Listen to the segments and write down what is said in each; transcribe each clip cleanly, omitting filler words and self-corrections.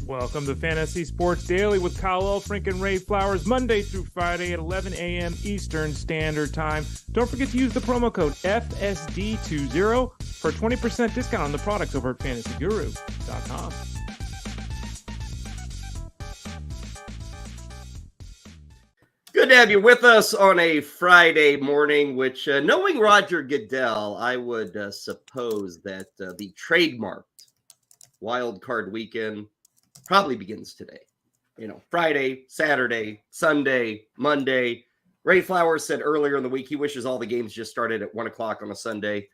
Welcome to Fantasy Sports Daily with Kyle Elfrink and Ray Flowers, Monday through Friday at 11 a.m. Eastern Standard Time. Don't forget to use the promo code FSD20 for a 20% discount on the products over at fantasyguru.com. Good to have you with us on a Friday morning, which, knowing Roger Goodell, I would suppose that the trademarked wild card weekend probably begins today. You know, Friday, Saturday, Sunday, Monday. Ray Flowers said earlier in the week he wishes all the games just started at 1 o'clock on a Sunday.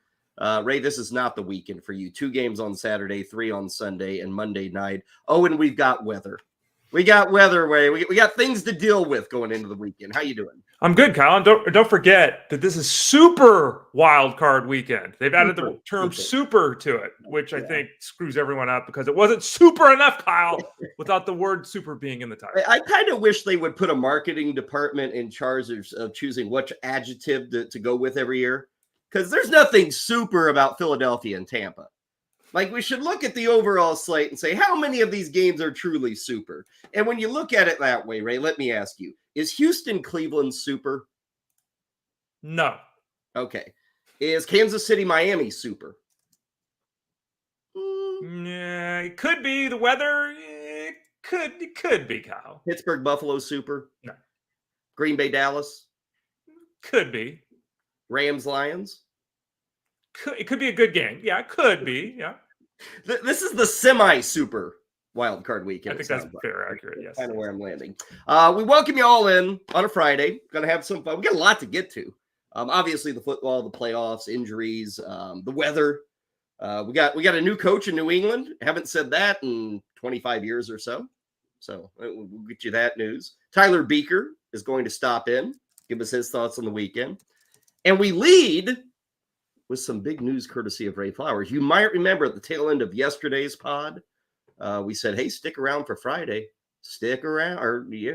Ray, this is not the weekend for you. 2 games on Saturday, 3 on Sunday, and Monday night. Oh, and we've got weather. We got weather, Ray. We got things to deal with going into the weekend. How you doing? I'm good, Kyle. And don't forget that this is super wild card weekend. They've added the term super to it, which I think screws everyone up because it wasn't super enough, Kyle, without the word super being in the title. I kind of wish they would put a marketing department in charge of choosing which adjective to go with every year, because there's nothing super about Philadelphia and Tampa. Like, we should look at the overall slate and say, how many of these games are truly super? And when you look at it that way, Ray, let me ask you, is Houston, Cleveland super? No. Okay. Is Kansas City, Miami super? Yeah, it could be. The weather, it could be, Kyle. Pittsburgh, Buffalo super? No. Green Bay, Dallas? Could be. Rams, Lions? It could be a good game. Yeah, it could be. Yeah. This is the semi-super wild card weekend. I think that's fair, accurate. Yes. Kind of where I'm landing. We welcome you all in on a Friday. Going to have some fun. We got a lot to get to. Obviously, the football, the playoffs, injuries, the weather. We got a new coach in New England. Haven't said that in 25 years or so. So we'll get you that news. Tyler Buecher is going to stop in, give us his thoughts on the weekend. And we lead with some big news courtesy of Ray Flowers. You might remember at the tail end of yesterday's pod, we said, hey, stick around for Friday. Stick around, or, we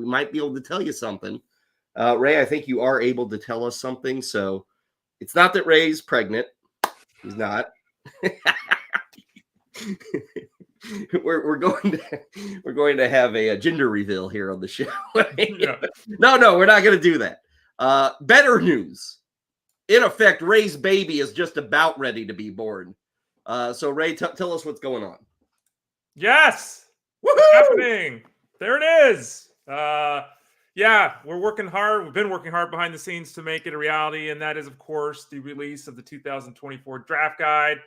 might be able to tell you something. Ray, I think you are able to tell us something. So it's not that Ray's pregnant. He's not. We're going to have a gender reveal here on the show. Yeah. No, we're not going to do that. Better news. In effect, Ray's baby is just about ready to be born. So, Ray, tell us what's going on. Yes. What's happening? There it is. Yeah, we're working hard. We've been working hard behind the scenes to make it a reality. And that is, of course, the release of the 2024 draft guide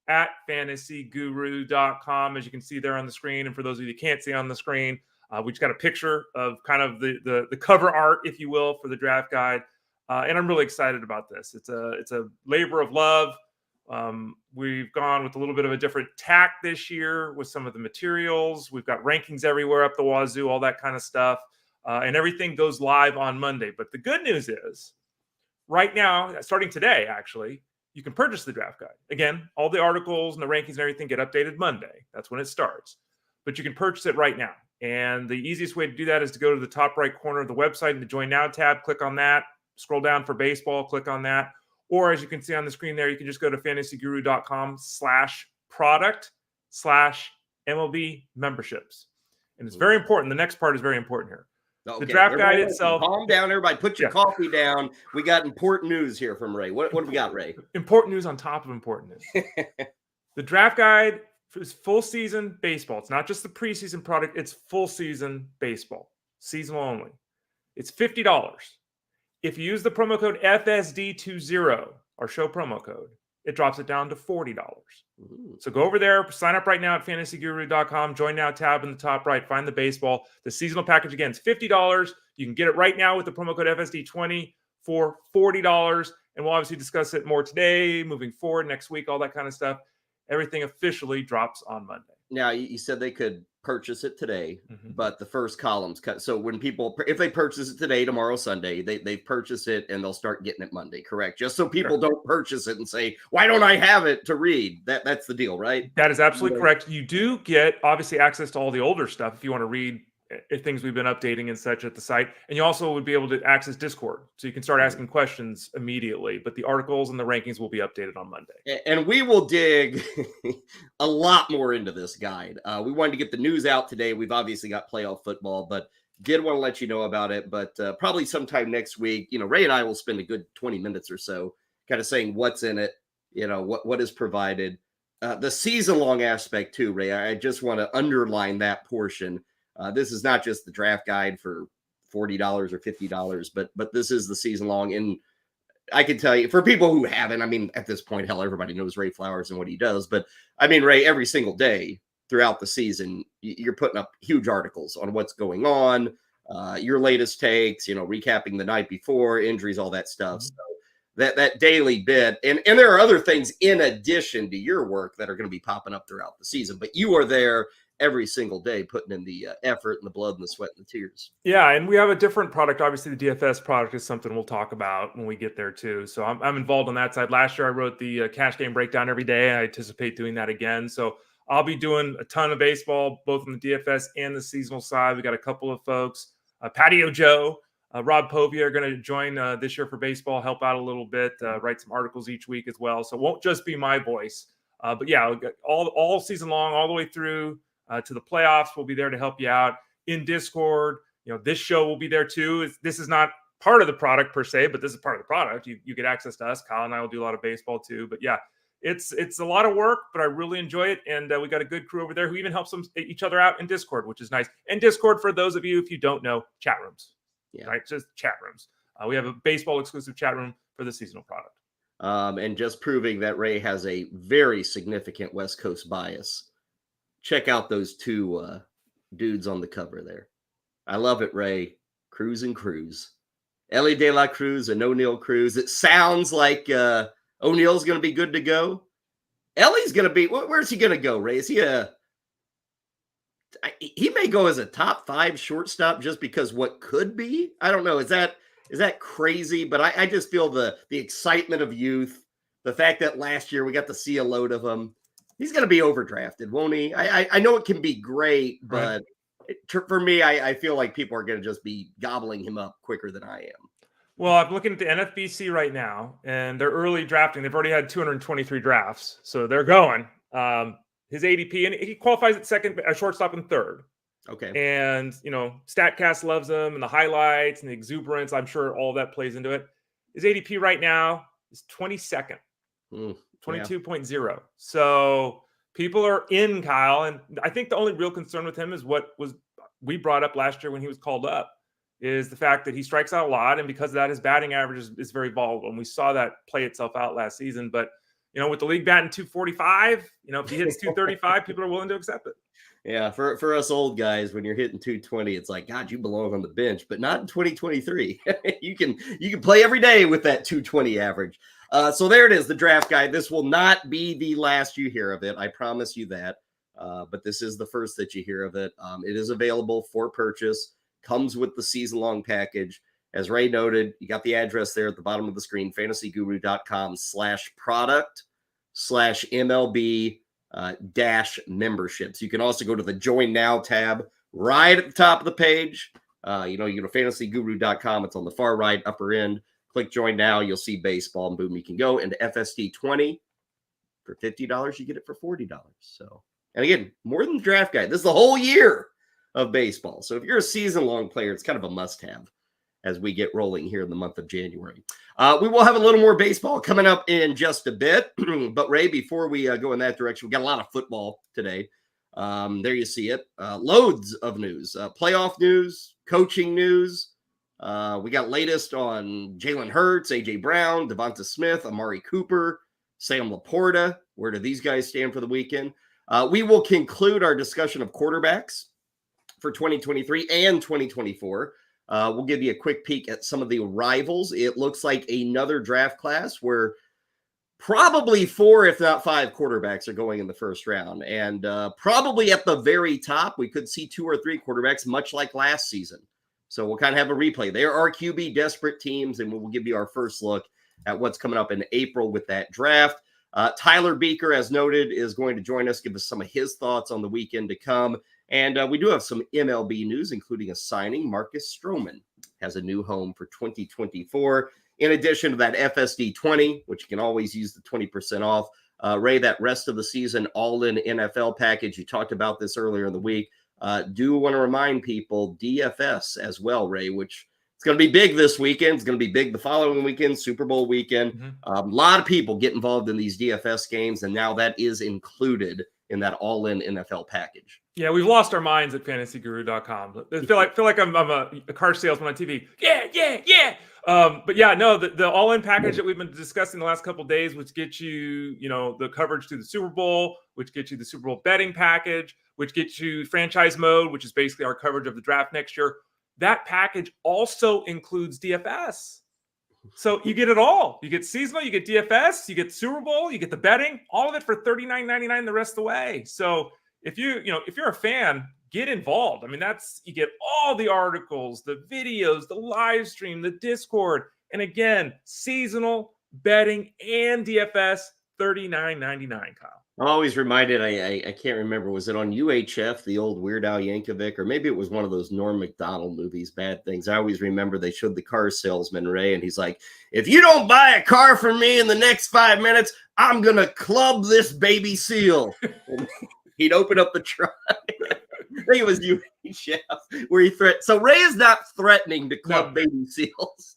at fantasyguru.com. As you can see there on the screen. And for those of you that can't see on the screen, we just got a picture of kind of the cover art, if you will, for the draft guide. And I'm really excited about this. It's a labor of love. We've gone with a little bit of a different tack this year with some of the materials. We've got rankings everywhere up the wazoo, all that kind of stuff. And everything goes live on Monday. But the good news is, right now, starting today, actually, you can purchase the draft guide. Again, all the articles and the rankings and everything get updated Monday. That's when it starts. But you can purchase it right now. And the easiest way to do that is to go to the top right corner of the website in the Join Now tab, click on that. Scroll down for baseball, click on that. Or as you can see on the screen there, you can just go to fantasyguru.com/product/MLB memberships. And it's very important. The next part is very important here. Okay. The draft guide itself. Calm down, everybody. Put your coffee down. We got important news here from Ray. What do we got, Ray? Important news on top of important news. The draft guide is full season baseball. It's not just the preseason product. It's full season baseball. Seasonal only. It's $50. If you use the promo code FSD20, our show promo code, it drops it down to $40. Ooh. So go over there, sign up right now at fantasyguru.com, join now tab in the top right, find the baseball. The seasonal package, again, is $50. You can get it right now with the promo code FSD20 for $40. And we'll obviously discuss it more today, moving forward, next week, all that kind of stuff. Everything officially drops on Monday. Now, you said they could purchase it today, but the first column's cut. So when people, if they purchase it today, tomorrow, Sunday, they purchase it and they'll start getting it Monday, correct? Just so people don't purchase it and say, why don't I have it to read? That's the deal, right? That is absolutely correct. You do get, obviously, access to all the older stuff if you want to read things we've been updating and such at the site. And you also would be able to access Discord. So you can start asking questions immediately. But the articles and the rankings will be updated on Monday. And we will dig a lot more into this guide. We wanted to get the news out today. We've obviously got playoff football, but did want to let you know about it. But probably sometime next week, Ray and I will spend a good 20 minutes or so kind of saying what's in it, what is provided. The season-long aspect too, Ray, I just want to underline that portion. This is not just the draft guide for $40 or $50, but this is the season-long. And I can tell you, for people who haven't, I mean, at this point, hell, everybody knows Ray Flowers and what he does. But, I mean, Ray, every single day throughout the season, you're putting up huge articles on what's going on, your latest takes, recapping the night before, injuries, all that stuff. So that daily bit. And there are other things in addition to your work that are going to be popping up throughout the season. But you are there every single day, putting in the effort and the blood and the sweat and the tears. Yeah, and we have a different product. Obviously, the DFS product is something we'll talk about when we get there too. So I'm involved on that side. Last year, I wrote the cash game breakdown every day. I anticipate doing that again. So I'll be doing a ton of baseball, both on the DFS and the seasonal side. We got a couple of folks, Patio Joe, Rob Povia are going to join this year for baseball, help out a little bit, write some articles each week as well. So it won't just be my voice. But yeah, all season long, all the way through to the playoffs. We'll be there to help you out in Discord. This show will be there too. This is not part of the product per se, but this is part of the product. You get access to us. Kyle and I will do a lot of baseball too. But yeah, it's a lot of work, but I really enjoy it. And we got a good crew over there who even helps each other out in Discord, which is nice. And Discord, for those of you, if you don't know, chat rooms. Yeah. Right? Just chat rooms. We have a baseball exclusive chat room for the seasonal product. And just proving that Ray has a very significant West Coast bias. Check out those two dudes on the cover there. I love it, Ray. Cruz and Cruz. Ellie De La Cruz and O'Neal Cruz. It sounds like O'Neal's going to be good to go. Ellie's going to be, where's he going to go, Ray? Is he may go as a top 5 shortstop just because what could be? I don't know. Is that crazy? But I just feel the excitement of youth, the fact that last year we got to see a load of him. He's going to be overdrafted, won't he? I know it can be great, but for me, I feel like people are going to just be gobbling him up quicker than I am. Well, I'm looking at the NFBC right now, and they're early drafting. They've already had 223 drafts, so they're going. His ADP, and he qualifies at second, shortstop and third. Okay. And, StatCast loves him, and the highlights and the exuberance. I'm sure all that plays into it. His ADP right now is 22nd. 22.0. So people are in Kyle. And I think the only real concern with him is what we brought up last year when he was called up, is the fact that he strikes out a lot. And because of that, his batting average is very volatile. And we saw that play itself out last season. But, with the league batting 245, if he hits 235, people are willing to accept it. Yeah. For us old guys, when you're hitting 220, it's like, God, you belong on the bench, but not in 2023. You can play every day with that 220 average. So there it is, the draft guide. This will not be the last you hear of it. I promise you that. But this is the first that you hear of it. It is available for purchase, comes with the season-long package. As Ray noted, you got the address there at the bottom of the screen, fantasyguru.com/product/MLB-memberships. You can also go to the Join Now tab right at the top of the page. You go to fantasyguru.com. It's on the far right upper end. Click Join Now. You'll see baseball, and boom, you can go. And FST 20 for $50. You get it for $40. So, and again, more than the draft guide. This is the whole year of baseball. So if you're a season-long player, it's kind of a must-have as we get rolling here in the month of January. We will have a little more baseball coming up in just a bit. But Ray, before we go in that direction, we got a lot of football today. There you see it. Loads of news, playoff news, coaching news. We got latest on Jalen Hurts, A.J. Brown, Devonta Smith, Amari Cooper, Sam LaPorta. Where do these guys stand for the weekend? We will conclude our discussion of quarterbacks for 2023 and 2024. We'll give you a quick peek at some of the rivals. It looks like another draft class where probably 4, if not 5 quarterbacks are going in the first round. And probably at the very top, we could see 2 or 3 quarterbacks, much like last season. So we'll kind of have a replay. There are QB desperate teams, and we'll give you our first look at what's coming up in April with that draft. Tyler Buecher, as noted, is going to join us, give us some of his thoughts on the weekend to come. And we do have some MLB news, including a signing. Marcus Stroman has a new home for 2024. In addition to that FSD 20, which you can always use the 20% off. Ray, that rest of the season all-in NFL package, you talked about this earlier in the week. Do want to remind people DFS as well, Ray, which it's going to be big this weekend. It's going to be big the following weekend, Super Bowl weekend. Mm-hmm. A lot of people get involved in these DFS games, and now that is included in that all-in NFL package. Yeah, we've lost our minds at fantasyguru.com. I feel like I'm a car salesman on TV. Yeah. But yeah, no, the all-in package that we've been discussing the last couple of days, which gets you, the coverage to the Super Bowl, which gets you the Super Bowl betting package, which gets you franchise mode, which is basically our coverage of the draft next year. That package also includes DFS. So you get it all. You get seasonal, you get DFS, you get Super Bowl, you get the betting, all of it for $39.99 the rest of the way. So if you're a fan, get involved. I mean, you get all the articles, the videos, the live stream, the Discord, and again, seasonal betting and DFS, $39.99, Kyle. I'm always reminded, I can't remember, was it on UHF, the old Weird Al Yankovic, or maybe it was one of those Norm Macdonald movies, Bad Things. I always remember they showed the car salesman, Ray, and he's like, if you don't buy a car from me in the next 5 minutes, I'm going to club this baby seal. He'd open up the trunk. I think it was UHF where he threatened. So Ray is not threatening to club baby seals.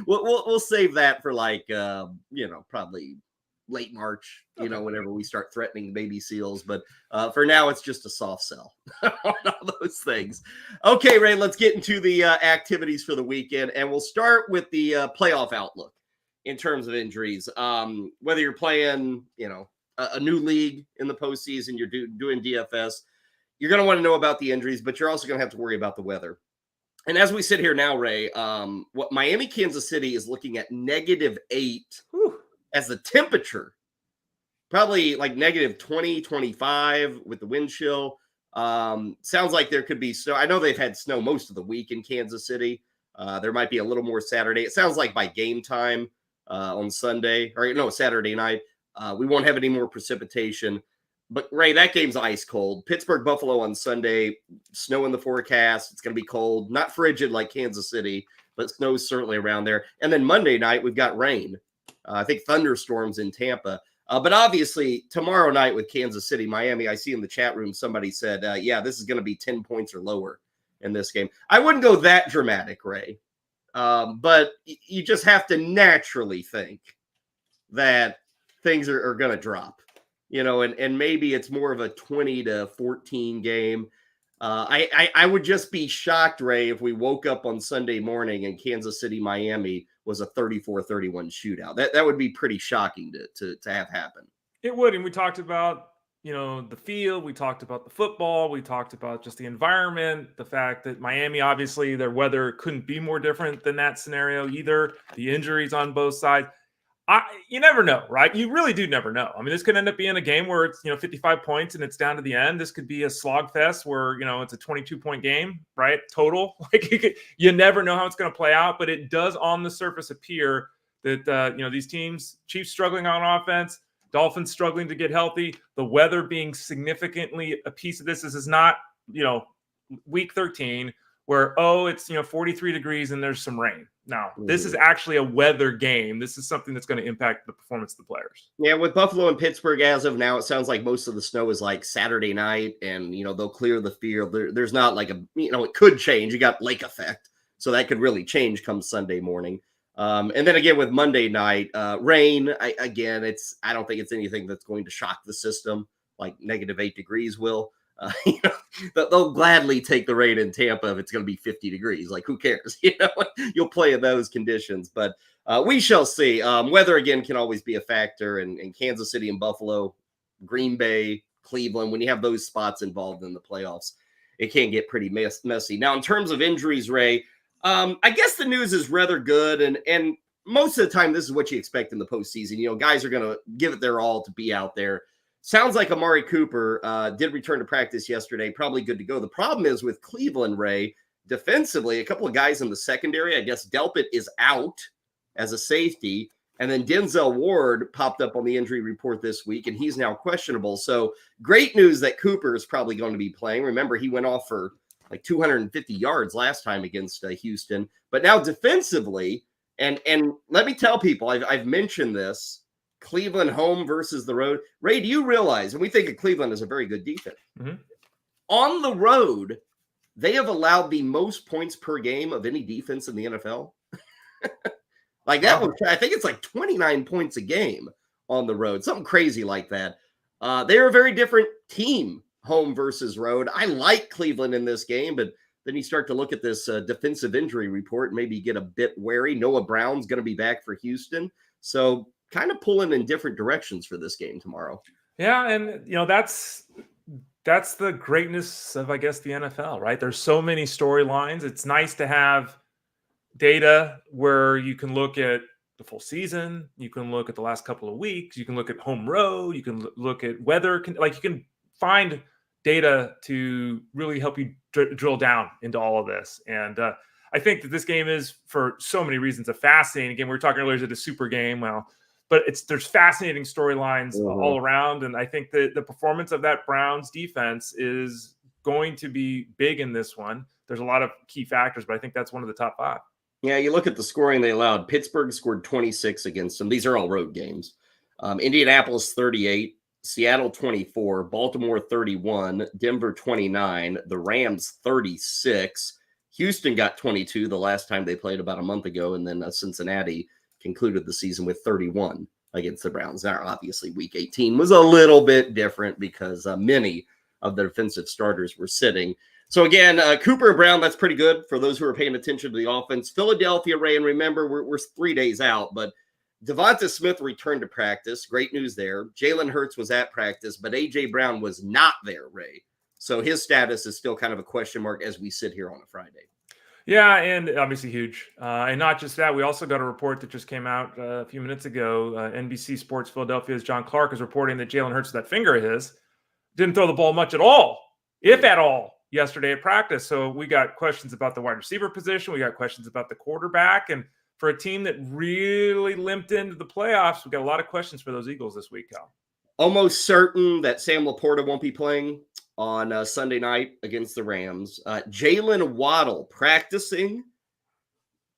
We'll save that for probably late March, whenever we start threatening baby seals. But for now, it's just a soft sell on all those things. Okay, Ray, let's get into the activities for the weekend. And we'll start with the playoff outlook in terms of injuries. Whether you're playing, a new league in the postseason, you're doing DFS, you're going to want to know about the injuries, but you're also going to have to worry about the weather. And as we sit here now, Ray, what Miami, Kansas City is looking at -8 as the temperature, probably like -20, 25 with the wind chill. Sounds like there could be snow. I know they've had snow most of the week in Kansas City. There might be a little more Saturday. It sounds like by game time on Sunday, Saturday night, we won't have any more precipitation. But, Ray, that game's ice cold. Pittsburgh, Buffalo on Sunday, snow in the forecast. It's going to be cold, not frigid like Kansas City, but snow's certainly around there. And then Monday night, we've got rain. I think thunderstorms in Tampa. But obviously, tomorrow night with Kansas City, Miami, I see in the chat room somebody said, this is going to be 10 points or lower in this game. I wouldn't go that dramatic, Ray. But you just have to naturally think that things are going to drop. And maybe it's more of a 20-14 game. I would just be shocked, Ray, if we woke up on Sunday morning and Kansas City, Miami was a 34-31 shootout. That would be pretty shocking to have happen. It would. And we talked about, the field. We talked about the football. We talked about just the environment, the fact that Miami, obviously, their weather couldn't be more different than that scenario either. The injuries on both sides. You never know, right? You really do never know. I mean, this could end up being a game where it's, 55 points and it's down to the end. This could be a slog fest where, it's a 22-point game, right? Total. You never know how it's going to play out, but it does on the surface appear that, these teams, Chiefs struggling on offense, Dolphins struggling to get healthy, the weather being significantly a piece of this. This is not, week 13 where, it's, 43 degrees and there's some rain. No, this is actually a weather game. This is something that's going to impact the performance of the players. Yeah, with Buffalo and Pittsburgh as of now, it sounds like most of the snow is like Saturday night and, they'll clear the field. There's not like it could change. You got lake effect. So that could really change come Sunday morning. And then again, with Monday night, rain, I don't think it's anything that's going to shock the system like -8 degrees will. They'll gladly take the rain in Tampa if it's going to be 50 degrees. Like, who cares? You'll play in those conditions. But we shall see. Weather, again, can always be a factor. And Kansas City and Buffalo, Green Bay, Cleveland, when you have those spots involved in the playoffs, it can get pretty messy. Now, in terms of injuries, Ray, I guess the news is rather good. And most of the time, this is what you expect in the postseason. Guys are going to give it their all to be out there. Sounds like Amari Cooper did return to practice yesterday. Probably good to go. The problem is with Cleveland, Ray, defensively, a couple of guys in the secondary. I guess Delpit is out as a safety. And then Denzel Ward popped up on the injury report this week, and he's now questionable. So great news that Cooper is probably going to be playing. Remember, he went off for like 250 yards last time against Houston. But now defensively, and let me tell people, I've mentioned this, Cleveland home versus the road. Ray, do you realize, and we think of Cleveland as a very good defense, on the road, they have allowed the most points per game of any defense in the NFL. Like that one, I think it's like 29 points a game on the road, something crazy like that. They're a very different team, home versus road. I like Cleveland in this game, but then you start to look at this defensive injury report, maybe get a bit wary. Noah Brown's going to be back for Houston. So kind of pulling in different directions for this game tomorrow. Yeah, and that's the greatness of, I guess, the NFL, right? There's so many storylines. It's nice to have data where you can look at the full season, you can look at the last couple of weeks, you can look at home road, you can look at weather, you can find data to really help you drill down into all of this. And I think that this game is, for so many reasons, a fascinating game. We were talking earlier, is it a super game? Well, but there's fascinating storylines all around. And I think that the performance of that Browns defense is going to be big in this one. There's a lot of key factors, but I think that's one of the top 5. Yeah, you look at the scoring they allowed. Pittsburgh scored 26 against them. These are all road games. Indianapolis 38, Seattle 24, Baltimore 31, Denver 29, the Rams 36. Houston got 22 the last time they played about a month ago, and then Cincinnati concluded the season with 31 against the Browns. Now, obviously, Week 18 was a little bit different because many of the defensive starters were sitting. So again, Cooper and Brown, that's pretty good for those who are paying attention to the offense. Philadelphia, Ray, and remember, we're 3 days out, but Devonta Smith returned to practice. Great news there. Jalen Hurts was at practice, but A.J. Brown was not there, Ray. So his status is still kind of a question mark as we sit here on a Friday. Yeah, and obviously huge. And not just that, we also got a report that just came out a few minutes ago. NBC Sports Philadelphia's John Clark is reporting that Jalen Hurts, that finger of his, didn't throw the ball much at all, if at all, yesterday at practice. So we got questions about the wide receiver position. We got questions about the quarterback. And for a team that really limped into the playoffs, we got a lot of questions for those Eagles this week, Cal. Almost certain that Sam LaPorta won't be playing on Sunday night against the Rams. Jalen Waddle practicing.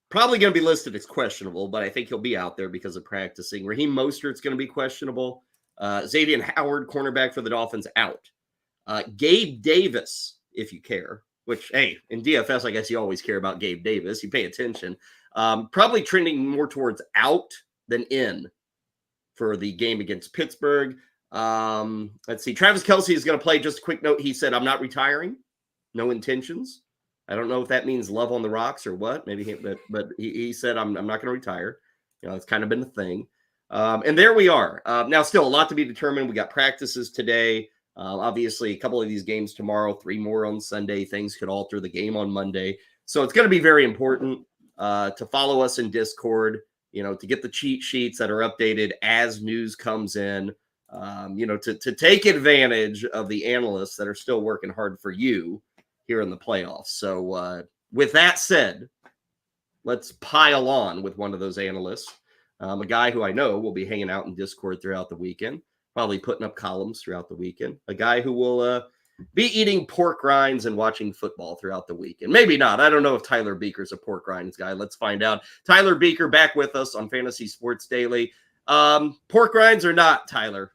Probably going to be listed as questionable, but I think he'll be out there because of practicing. Raheem Mostert's going to be questionable. Xavier Howard, cornerback for the Dolphins, out. Gabe Davis, if you care, which, hey, in DFS, I guess you always care about Gabe Davis. You pay attention. Probably trending more towards out than in for the game against Pittsburgh. Let's see. Travis Kelce is going to play. Just a quick note. He said, I'm not retiring. No intentions. I don't know if that means love on the rocks or what. Maybe, but he said, I'm not going to retire. It's kind of been a thing. And there we are. Now, still a lot to be determined. We got practices today. Obviously, a couple of these games tomorrow, 3 more on Sunday. Things could alter the game on Monday. So it's going to be very important to follow us in Discord, to get the cheat sheets that are updated as news comes in, to take advantage of the analysts that are still working hard for you here in the playoffs. So with that said, let's pile on with one of those analysts, a guy who I know will be hanging out in Discord throughout the weekend, probably putting up columns throughout the weekend, a guy who will be eating pork rinds and watching football throughout the weekend. Maybe not. I don't know if Tyler Buecher's a pork rinds guy. Let's find out. Tyler Buecher back with us on Fantasy Sports Daily. Pork rinds or not, Tyler?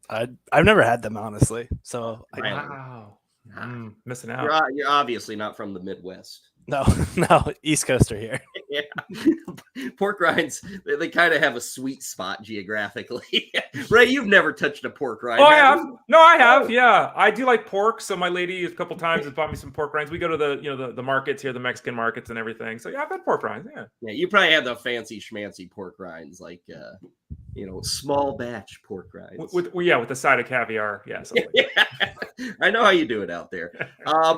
I've never had them, honestly. So Wow. Missing out. You're obviously not from the Midwest. No, East Coaster here. Yeah. Pork rinds, they kind of have a sweet spot geographically. Ray, you've never touched a pork rind. Oh, I have. No, I have. Yeah. I do like pork. So my lady a couple times has bought me some pork rinds. We go to the markets here, the Mexican markets and everything. So yeah, I've had pork rinds. Yeah. Yeah, you probably have the fancy schmancy pork rinds, like small batch pork rinds. With the side of caviar. Yeah. I know how you do it out there.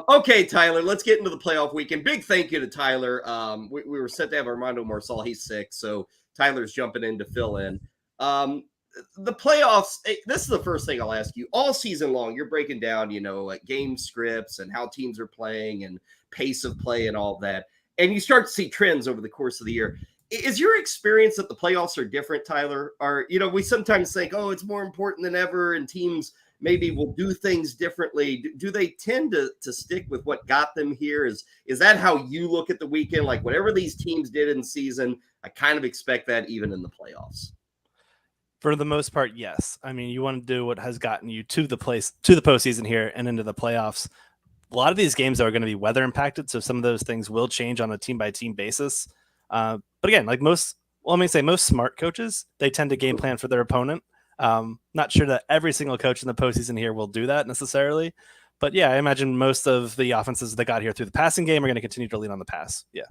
Okay, Tyler, let's get into the playoff weekend. Big thank you to Tyler. We were set to have Armando Marsal. He's sick, so Tyler's jumping in to fill in. The playoffs, this is the first thing I'll ask you. All season long, you're breaking down, game scripts and how teams are playing and pace of play and all that. And you start to see trends over the course of the year. Is your experience that the playoffs are different, Tyler? Or, we sometimes think, oh, it's more important than ever, and teams maybe will do things differently. Do they tend to stick with what got them here? Is that how you look at the weekend? Like, whatever these teams did in the season, I kind of expect that even in the playoffs. For the most part, yes. I mean, you want to do what has gotten you to the postseason here and into the playoffs. A lot of these games are going to be weather impacted, so some of those things will change on a team by team basis. But again, like most smart coaches, they tend to game plan for their opponent. Not sure that every single coach in the postseason here will do that necessarily, but yeah, I imagine most of the offenses that got here through the passing game are going to continue to lean on the pass. Yeah.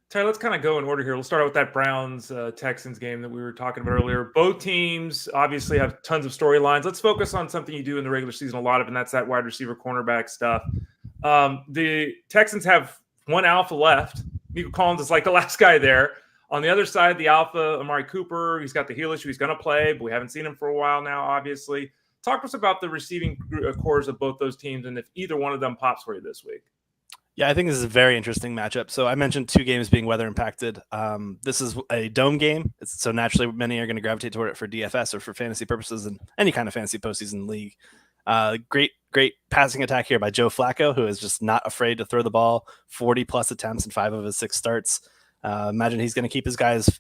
Tyler, let's kind of go in order here. We'll start out with that Browns Texans game that we were talking about earlier. Both teams obviously have tons of storylines. Let's focus on something you do in the regular season a lot of, and that's that wide receiver cornerback stuff. The Texans have one alpha left. Nico Collins is like the last guy there. On the other side, the alpha, Amari Cooper, he's got the heel issue. He's going to play, but we haven't seen him for a while now, obviously. Talk to us about the receiving cores of both those teams and if either one of them pops for you this week. Yeah, I think this is a very interesting matchup. So I mentioned two games being weather impacted. This is a dome game, so naturally many are going to gravitate toward it for DFS or for fantasy purposes and any kind of fantasy postseason league. Great passing attack here by Joe Flacco, who is just not afraid to throw the ball, 40-plus attempts in 5 of his 6 starts. Imagine he's going to keep his guys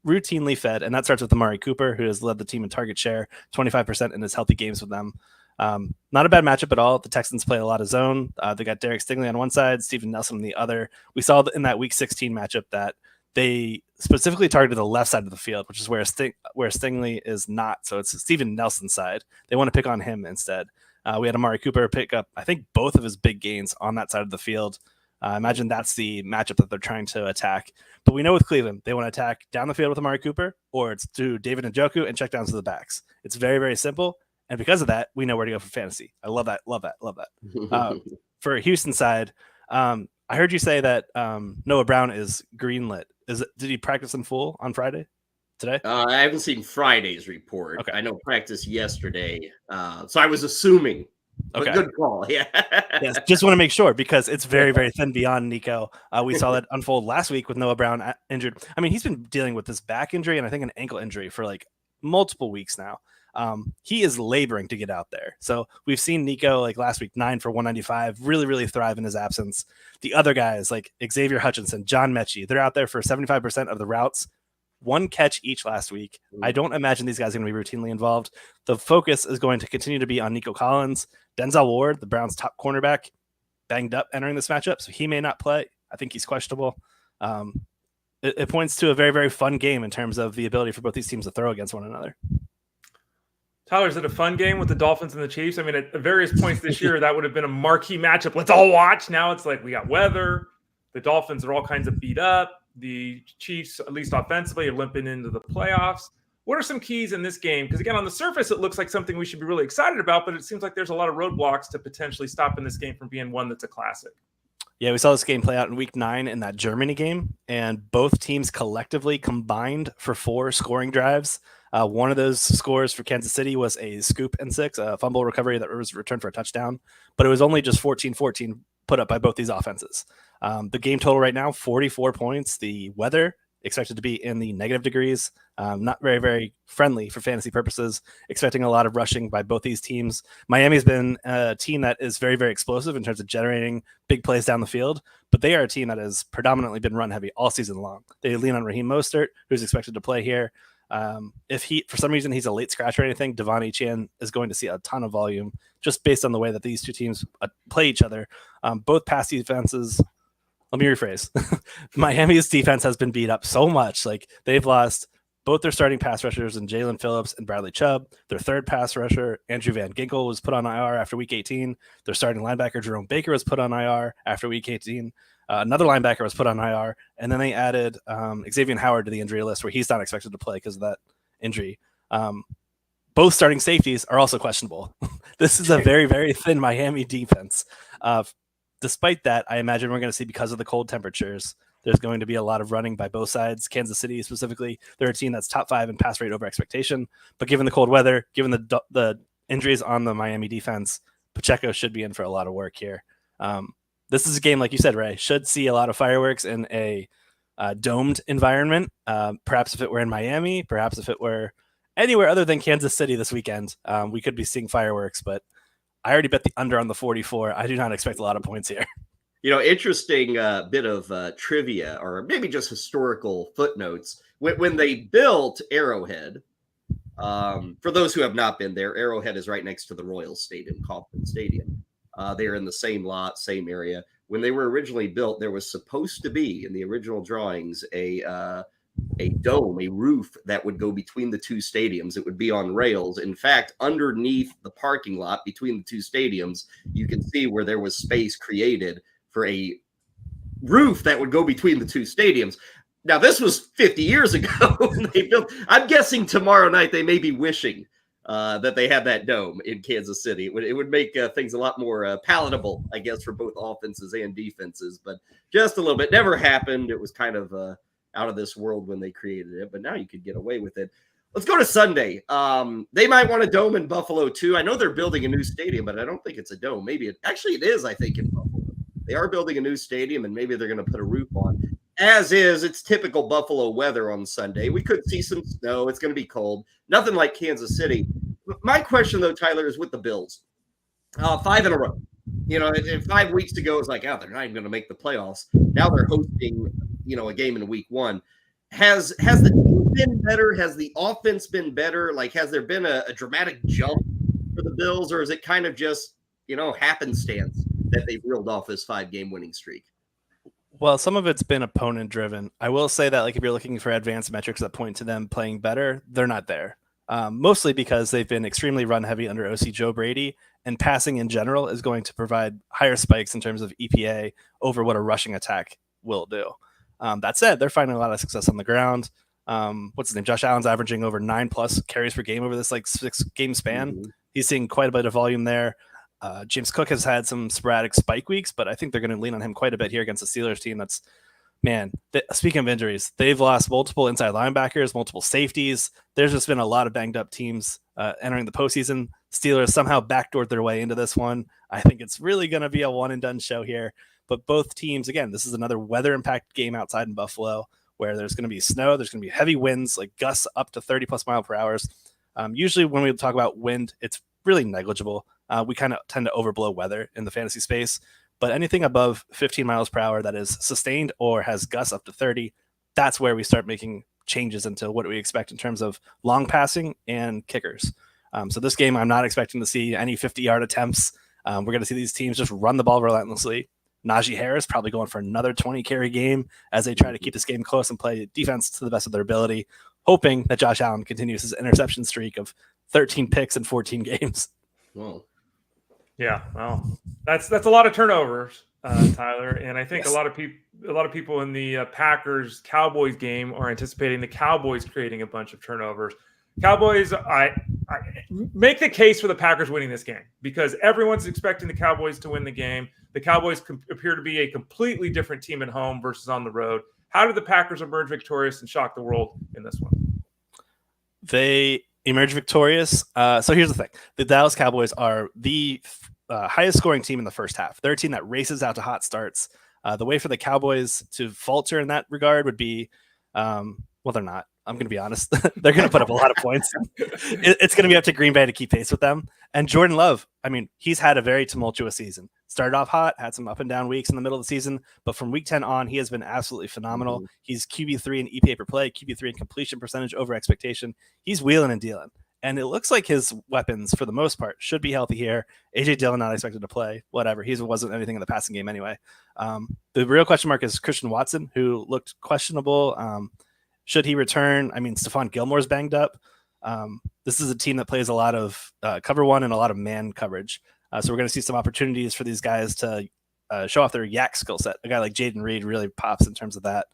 routinely fed, and that starts with Amari Cooper, who has led the team in target share, 25% in his healthy games with them. Not a bad matchup at all. The Texans play a lot of zone. They got Derek Stingley on one side, Steven Nelson on the other. We saw in that Week 16 matchup that they specifically targeted the left side of the field, which is where Stingley is not. So it's Steven Nelson's side. They want to pick on him instead. We had Amari Cooper pick up, I think, both of his big gains on that side of the field. Imagine that's the matchup that they're trying to attack. But we know with Cleveland, they want to attack down the field with Amari Cooper, or it's to David Njoku and check downs to the backs. It's very, very simple. And because of that, we know where to go for fantasy. I love that. For Houston side, I heard you say that Noah Brown is greenlit. Did he practice in full on Friday? Today? I haven't seen Friday's report. Okay. I know practice yesterday. So I was assuming. Okay. Good call. Yeah. Yes, just want to make sure because it's very, very thin beyond Nico. We saw that unfold last week with Noah Brown injured. I mean, he's been dealing with this back injury and I think an ankle injury for like multiple weeks now. He is laboring to get out there. So we've seen Nico like last week, 9 for 195, really, really thrive in his absence. The other guys like Xavier Hutchinson, John Mechie, they're out there for 75% of the routes. 1 catch each last week. I don't imagine these guys are going to be routinely involved. The focus is going to continue to be on Nico Collins. Denzel Ward, the Browns' top cornerback, banged up entering this matchup, so he may not play. I think he's questionable. It points to a very, very fun game in terms of the ability for both these teams to throw against one another. Tyler, is it a fun game with the Dolphins and the Chiefs? I mean, at various points this year, that would have been a marquee matchup. Let's all watch. Now it's like we got weather. The Dolphins are all kinds of beat up. The Chiefs, at least offensively, are limping into the playoffs. What are some keys in this game? Because, again, on the surface, it looks like something we should be really excited about, but it seems like there's a lot of roadblocks to potentially stopping this game from being one that's a classic. Yeah, we saw this game play out in Week 9 in that Germany game, and both teams collectively combined for 4 scoring drives. One of those scores for Kansas City was a scoop and 6, a fumble recovery that was returned for a touchdown, but it was only just 14-14 put up by both these offenses. The game total right now, 44 points. The weather expected to be in the negative degrees. Not very, very friendly for fantasy purposes. Expecting a lot of rushing by both these teams. Miami's been a team that is very, very explosive in terms of generating big plays down the field, but they are a team that has predominantly been run heavy all season long. They lean on Raheem Mostert, who's expected to play here. If for some reason he's a late scratch or anything, Devon Etienne is going to see a ton of volume just based on the way that these two teams play each other. Both pass defenses. Let me rephrase. Miami's defense has been beat up so much. Like they've lost both their starting pass rushers in Jalen Phillips and Bradley Chubb. Their third pass rusher, Andrew Van Ginkel, was put on IR after Week 18. Their starting linebacker, Jerome Baker, was put on IR after Week 18. Another linebacker was put on IR. And then they added Xavier Howard to the injury list where he's not expected to play because of that injury. Both starting safeties are also questionable. This is a very, very thin Miami defense. Despite that, I imagine we're going to see, because of the cold temperatures, there's going to be a lot of running by both sides. Kansas City specifically, they're a team that's top 5 in pass rate over expectation. But given the cold weather, given the injuries on the Miami defense, Pacheco should be in for a lot of work here. This is a game, like you said, Ray, should see a lot of fireworks in a domed environment. Perhaps if it were in Miami, perhaps if it were anywhere other than Kansas City this weekend, we could be seeing fireworks. But I already bet the under on the 44. I do not expect a lot of points here. Interesting bit of trivia, or maybe just historical footnotes. When they built Arrowhead, for those who have not been there, Arrowhead is right next to the Royals Stadium, Kauffman Stadium. They're in the same lot, same area. When they were originally built, there was supposed to be, in the original drawings, a dome, a roof that would go between the two stadiums. It would be on rails. In fact, underneath the parking lot between the two stadiums, you can see where there was space created for a roof that would go between the two stadiums. Now, this was 50 years ago. They built. I'm guessing tomorrow night they may be wishing that they had that dome in Kansas City. It would make things a lot more palatable, I guess, for both offenses and defenses. But just a little bit. Never happened. It was kind of out of this world when they created it. But now you could get away with it. Let's go to Sunday. They might want a dome in Buffalo, too. I know they're building a new stadium, but I don't think it's a dome. Maybe it is, I think, in Buffalo. They are building a new stadium, and maybe they're going to put a roof on. As is, it's typical Buffalo weather on Sunday. We could see some snow. It's going to be cold. Nothing like Kansas City. My question, though, Tyler, is with the Bills. 5 in a row. 5 weeks ago, it was like, they're not even going to make the playoffs. Now they're hosting, a game in week 1. Has the team been better? Has the offense been better? Like, has there been a dramatic jump for the Bills, or is it kind of just, happenstance that they've reeled off this 5-game winning streak? Well, some of it's been opponent driven. I will say that, like, if you're looking for advanced metrics that point to them playing better, they're not there. Mostly because they've been extremely run heavy under OC Joe Brady, and passing in general is going to provide higher spikes in terms of EPA over what a rushing attack will do. That said, they're finding a lot of success on the ground. What's his name? Josh Allen's averaging over 9+ carries per game over this 6-game span. Mm-hmm. He's seeing quite a bit of volume there. James Cook has had some sporadic spike weeks, but I think they're going to lean on him quite a bit here against the Steelers team. That's, speaking of injuries, they've lost multiple inside linebackers, multiple safeties. There's just been a lot of banged up teams entering the postseason. Steelers somehow backdoored their way into this one. I think it's really going to be a one and done show here. But both teams, again, this is another weather impact game outside in Buffalo where there's going to be snow. There's going to be heavy winds, like gusts up to 30+ mile per hour. Usually when we talk about wind, it's really negligible. We kind of tend to overblow weather in the fantasy space, but anything above 15 miles per hour that is sustained or has gusts up to 30, that's where we start making changes into what we expect in terms of long passing and kickers. So this game, I'm not expecting to see any 50-yard attempts. We're going to see these teams just run the ball relentlessly. Najee Harris probably going for another 20-carry game as they try to keep this game close and play defense to the best of their ability, hoping that Josh Allen continues his interception streak of 13 picks in 14 games. Whoa. Yeah, well, that's a lot of turnovers, Tyler, and I think a lot of people in the Packers Cowboys game are anticipating the Cowboys creating a bunch of turnovers. Cowboys, I make the case for the Packers winning this game because everyone's expecting the Cowboys to win the game. The Cowboys appear to be a completely different team at home versus on the road. How did the Packers emerge victorious and shock the world in this one? They emerge victorious. So here's the thing. The Dallas Cowboys are the highest scoring team in the first half. They're a team that races out to hot starts. The way for the Cowboys to falter in that regard would be, they're not. I'm going to be honest. They're going to put up a lot of points. It's going to be up to Green Bay to keep pace with them. And Jordan Love, he's had a very tumultuous season. Started off hot, had some up and down weeks in the middle of the season, but from week 10 on, he has been absolutely phenomenal. Mm-hmm. He's QB3 in EPA per play, QB3 in completion percentage over expectation. He's wheeling and dealing. And it looks like his weapons, for the most part, should be healthy here. A.J. Dillon not expected to play. Whatever. He wasn't anything in the passing game anyway. The real question mark is Christian Watson, who looked questionable. Should he return? Stephon Gilmore's banged up. This is a team that plays a lot of cover one and a lot of man coverage. So we're going to see some opportunities for these guys to show off their yak skill set. A guy like Jaden Reed really pops in terms of that.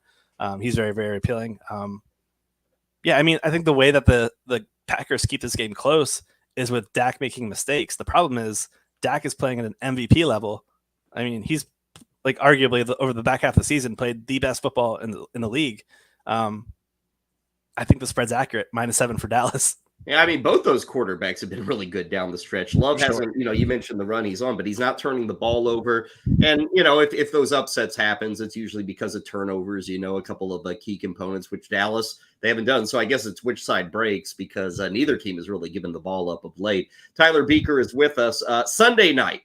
He's very, very appealing. I think the way that the Packers keep this game close is with Dak making mistakes. The problem is Dak is playing at an MVP level. He's like arguably over the back half of the season played the best football in the league. I think the spread's accurate, -7 for Dallas. Yeah, I mean, both those quarterbacks have been really good down the stretch. Love Sure. hasn't, you mentioned the run he's on, but he's not turning the ball over. And, if those upsets happens, it's usually because of turnovers, a couple of key components, which Dallas, they haven't done. So I guess it's which side breaks because neither team has really given the ball up of late. Tyler Buecher is with us. Sunday night,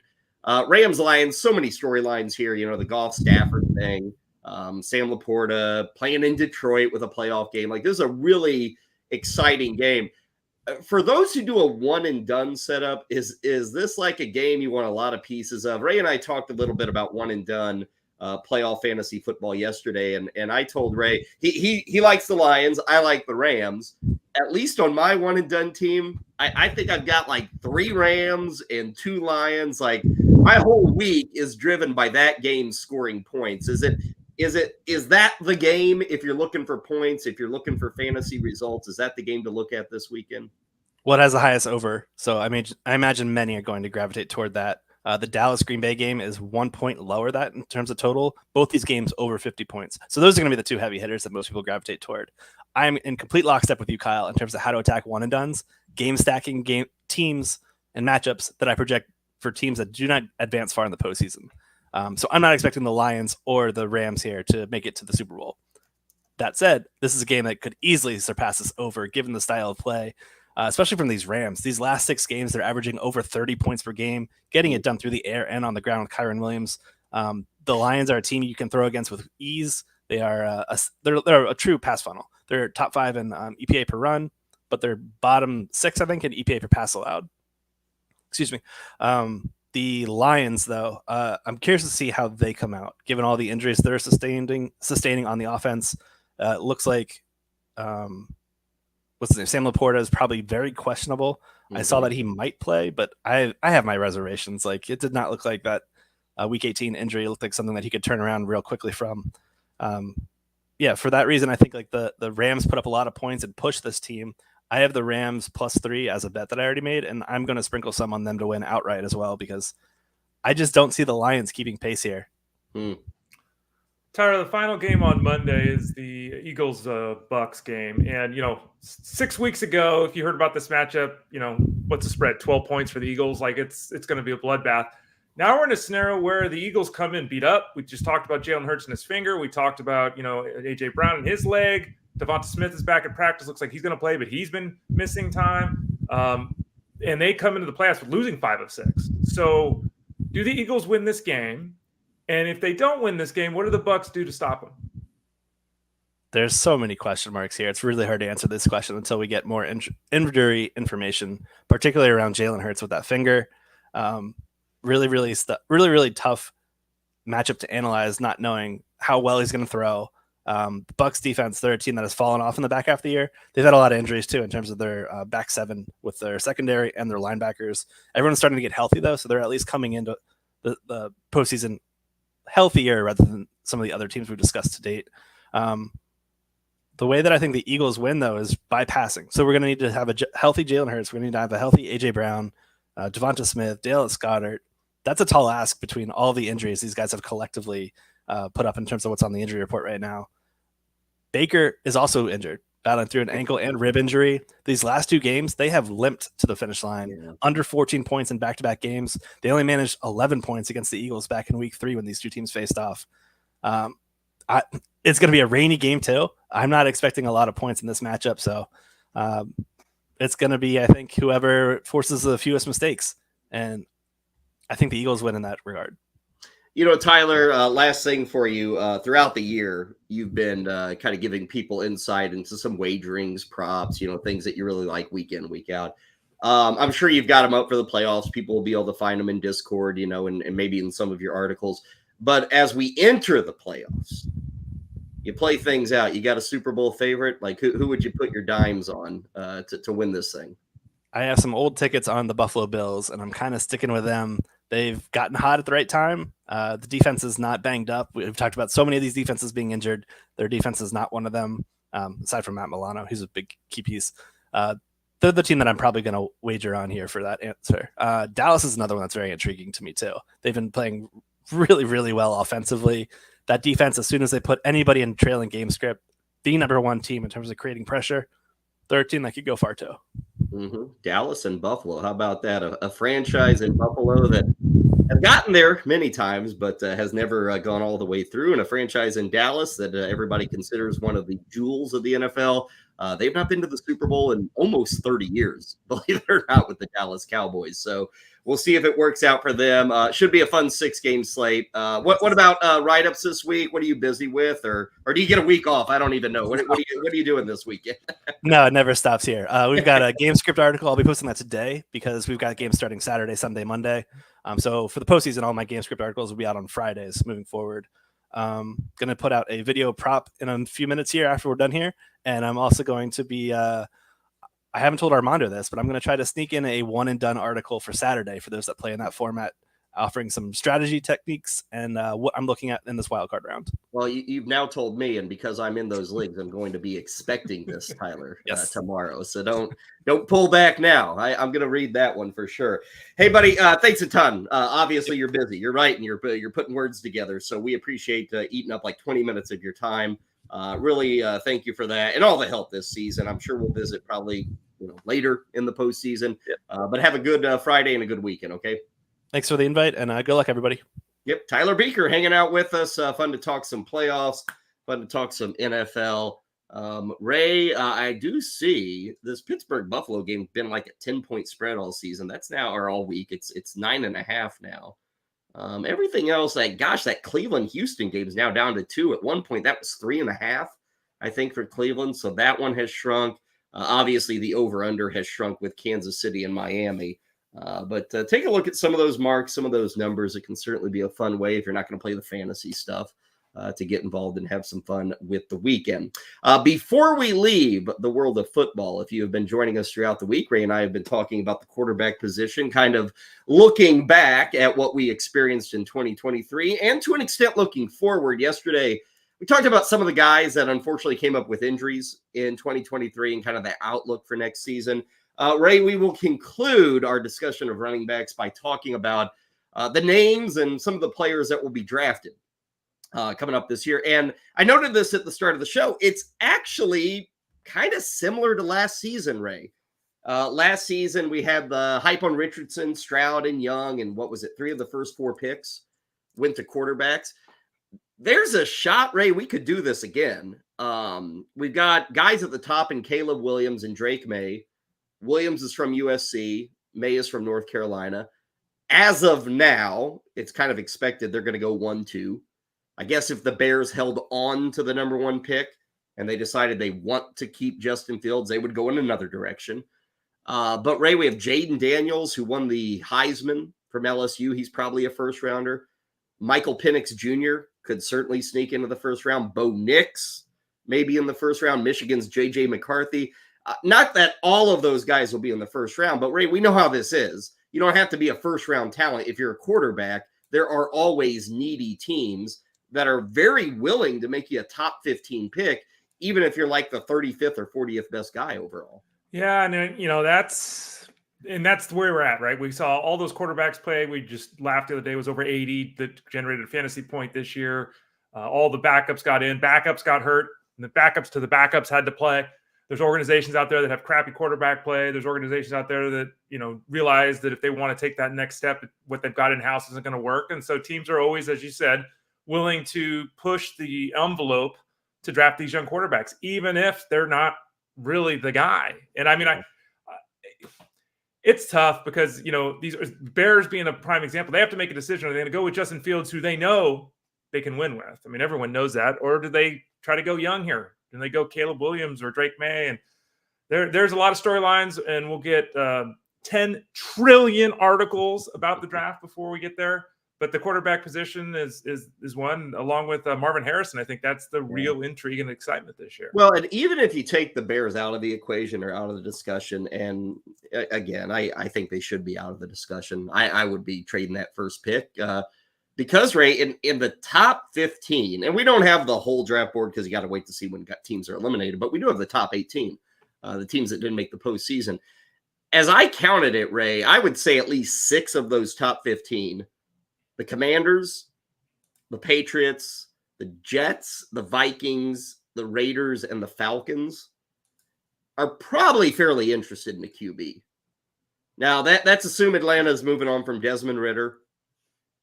Rams Lions, so many storylines here, the Goff Stafford thing, Sam LaPorta playing in Detroit with a playoff game. Like, this is a really exciting game. For those who do a one and done setup, is this like a game you want a lot of pieces of? Ray and I talked a little bit about one and done playoff fantasy football yesterday, and I told Ray he likes the Lions, I like the Rams. At least on my one and done team, I think I've got like 3 Rams and 2 Lions. Like, my whole week is driven by that game scoring points. Is that the game if you're looking for points, if you're looking for fantasy results? Is that the game to look at this weekend? What has the highest over? So I imagine many are going to gravitate toward that. The Dallas Green Bay game is 1 point lower that in terms of total. Both these games over 50 points. So those are going to be the 2 heavy hitters that most people gravitate toward. I'm in complete lockstep with you, Kyle, in terms of how to attack one and dones, game stacking, game teams, and matchups that I project for teams that do not advance far in the postseason. So I'm not expecting the Lions or the Rams here to make it to the Super Bowl. That said, this is a game that could easily surpass this over given the style of play, especially from these Rams. These last 6 games, they're averaging over 30 points per game, getting it done through the air and on the ground with Kyron Williams. The Lions are a team you can throw against with ease. They're a true pass funnel. They're top 5 in EPA per run, but they're bottom 6, I think, in EPA per pass allowed. Excuse me. The Lions, though, I'm curious to see how they come out, given all the injuries they're sustaining on the offense. It looks like what's his name? Sam LaPorta is probably very questionable. Mm-hmm. I saw that he might play, but I have my reservations. Like, it did not look like that Week 18 injury. It looked like something that he could turn around real quickly from. For that reason, I think like the Rams put up a lot of points and push this team. I have the Rams +3 as a bet that I already made, and I'm going to sprinkle some on them to win outright as well because I just don't see the Lions keeping pace here. Tyler, the final game on Monday is the Eagles-Bucks game. And, 6 weeks ago, if you heard about this matchup, what's the spread? 12 points for the Eagles. Like, it's going to be a bloodbath. Now we're in a scenario where the Eagles come in beat up. We just talked about Jalen Hurts and his finger. We talked about, A.J. Brown and his leg. Devonta Smith is back in practice. Looks like he's going to play, but he's been missing time. And they come into the playoffs with losing 5 of 6. So do the Eagles win this game? And if they don't win this game, what do the Bucks do to stop them? There's so many question marks here. It's really hard to answer this question until we get more injury information, particularly around Jalen Hurts with that finger. Really tough matchup to analyze, not knowing how well he's going to throw. Bucks defense, they're a team that has fallen off in the back half of the year. They've had a lot of injuries too in terms of their back 7 with their secondary and their linebackers. Everyone's starting to get healthy though, so they're at least coming into the postseason healthier rather than some of the other teams we've discussed to date. The way that I think the Eagles win though is by passing. So we're going to need to have a healthy Jalen Hurts. We're going to need to have a healthy A.J. Brown, Devonta Smith, Dale Goddard. That's a tall ask between all the injuries these guys have collectively put up in terms of what's on the injury report right now. Baker is also injured, battling through an ankle and rib injury. These last 2 games, they have limped to the finish line, under 14 points in back-to-back games. They only managed 11 points against the Eagles back in week 3 when these 2 teams faced off. It's going to be a rainy game too. I'm not expecting a lot of points in this matchup, so it's going to be, I think, whoever forces the fewest mistakes. And I think the Eagles win in that regard. Tyler, last thing for you. Throughout the year, you've been kind of giving people insight into some wagerings, props, things that you really like week in, week out. I'm sure you've got them up for the playoffs. People will be able to find them in Discord, and maybe in some of your articles. But as we enter the playoffs, you play things out. You got a Super Bowl favorite? Like, who would you put your dimes on to win this thing? I have some old tickets on the Buffalo Bills, and I'm kind of sticking with them. They've gotten hot at the right time. The defense is not banged up. We've talked about so many of these defenses being injured. Their defense is not one of them, aside from Matt Milano. He's a big key piece. They're the team that I'm probably going to wager on here for that answer. Dallas is another one that's very intriguing to me, too. They've been playing really, really well offensively. That defense, as soon as they put anybody in trailing game script, the number 1 team in terms of creating pressure, they're a team that could go far, too. Dallas and Buffalo. How about that? A franchise in Buffalo that has gotten there many times, but has never gone all the way through. And a franchise in Dallas that everybody considers one of the jewels of the NFL. They've not been to the Super Bowl in almost 30 years, believe it or not, with the Dallas Cowboys. So we'll see if it works out for them. Should be a fun 6-game slate. What about write-ups this week? What are you busy with, or do you get a week off? I don't even know. What are you doing this weekend? No, it never stops here. We've got a game script article. I'll be posting that today because we've got games starting Saturday, Sunday, Monday. So for the postseason, all my game script articles will be out on Fridays moving forward. Going to put out a video prop in a few minutes here after we're done here. And I'm also going to be, I haven't told Armando this, but I'm going to try to sneak in a one and done article for Saturday for those that play in that format, offering some strategy techniques and what I'm looking at in this wildcard round. Well, you've now told me, and because I'm in those leagues, I'm going to be expecting this, Tyler, Yes. tomorrow. So don't pull back now. I'm going to read that one for sure. Hey, buddy, thanks a ton. Obviously, you're busy. You're right, and you're putting words together. So we appreciate eating up like 20 minutes of your time. Really, thank you for that and all the help this season. I'm sure we'll visit probably later in the postseason. But have a good Friday and a good weekend. Okay. Thanks for the invite, and good luck, everybody. Yep, Tyler Buecher hanging out with us. Fun to talk some playoffs, fun to talk some NFL. Ray, I do see this Pittsburgh-Buffalo game been like a 10-point spread all season. That's now, or all week. It's 9.5 now. Everything else, that Cleveland-Houston game is now down to 2. At one point, that was 3.5, I think, for Cleveland. So that one has shrunk. Obviously, the over-under has shrunk with Kansas City and Miami. But take a look at some of those marks, some of those numbers. It can certainly be a fun way if you're not going to play the fantasy stuff to get involved and have some fun with the weekend. Before we leave the world of football, if you have been joining us throughout the week, Ray and I have been talking about the quarterback position, kind of looking back at what we experienced in 2023 and to an extent looking forward. Yesterday, we talked about some of the guys that unfortunately came up with injuries in 2023 and kind of the outlook for next season. Ray, we will conclude our discussion of running backs by talking about the names and some of the players that will be drafted coming up this year. And I noted this at the start of the show. It's actually kind of similar to last season, Ray. Last season, we had the hype on Richardson, Stroud, and Young, and what was it? 3 of the first 4 picks went to quarterbacks. There's a shot, Ray, we could do this again. We've got guys at the top in Caleb Williams and Drake May. Williams is from USC. May is from North Carolina. As of now, it's kind of expected they're going to go 1-2. I guess if the Bears held on to the number 1 pick and they decided they want to keep Justin Fields, they would go in another direction. But Ray, we have Jaden Daniels, who won the Heisman from LSU. He's probably a first rounder. Michael Penix Jr. could certainly sneak into the first round. Bo Nix, maybe in the first round. Michigan's J.J. McCarthy. Not that all of those guys will be in the first round, but Ray, we know how this is. You don't have to be a first-round talent. If you're a quarterback, there are always needy teams that are very willing to make you a top 15 pick, even if you're like the 35th or 40th best guy overall. Yeah, and that's where we're at, right? We saw all those quarterbacks play. We just laughed the other day. It was over 80 that generated a fantasy point this year. All the backups got in. Backups got hurt. And the backups to the backups had to play. There's organizations out there that have crappy quarterback play. There's organizations out there that, realize that if they want to take that next step, what they've got in-house isn't going to work. And so teams are always, as you said, willing to push the envelope to draft these young quarterbacks, even if they're not really the guy. And it's tough because, these Bears being a prime example, they have to make a decision. Are they going to go with Justin Fields, who they know they can win with? I mean, everyone knows that. Or do they try to go young here? And they go Caleb Williams or Drake May, and there's a lot of storylines, and we'll get 10 trillion articles about the draft before we get there. But the quarterback position is one, along with Marvin Harrison. I think that's the real intrigue and excitement this year. Well, and even if you take the Bears out of the equation or out of the discussion, and again, I think they should be out of the discussion. I would be trading that first pick. Because, Ray, in the top 15, and we don't have the whole draft board because you got to wait to see when teams are eliminated, but we do have the top 18, the teams that didn't make the postseason. As I counted it, Ray, I would say at least 6 of those top 15, the Commanders, the Patriots, the Jets, the Vikings, the Raiders, and the Falcons, are probably fairly interested in a QB. Now, that's assume Atlanta is moving on from Desmond Ridder.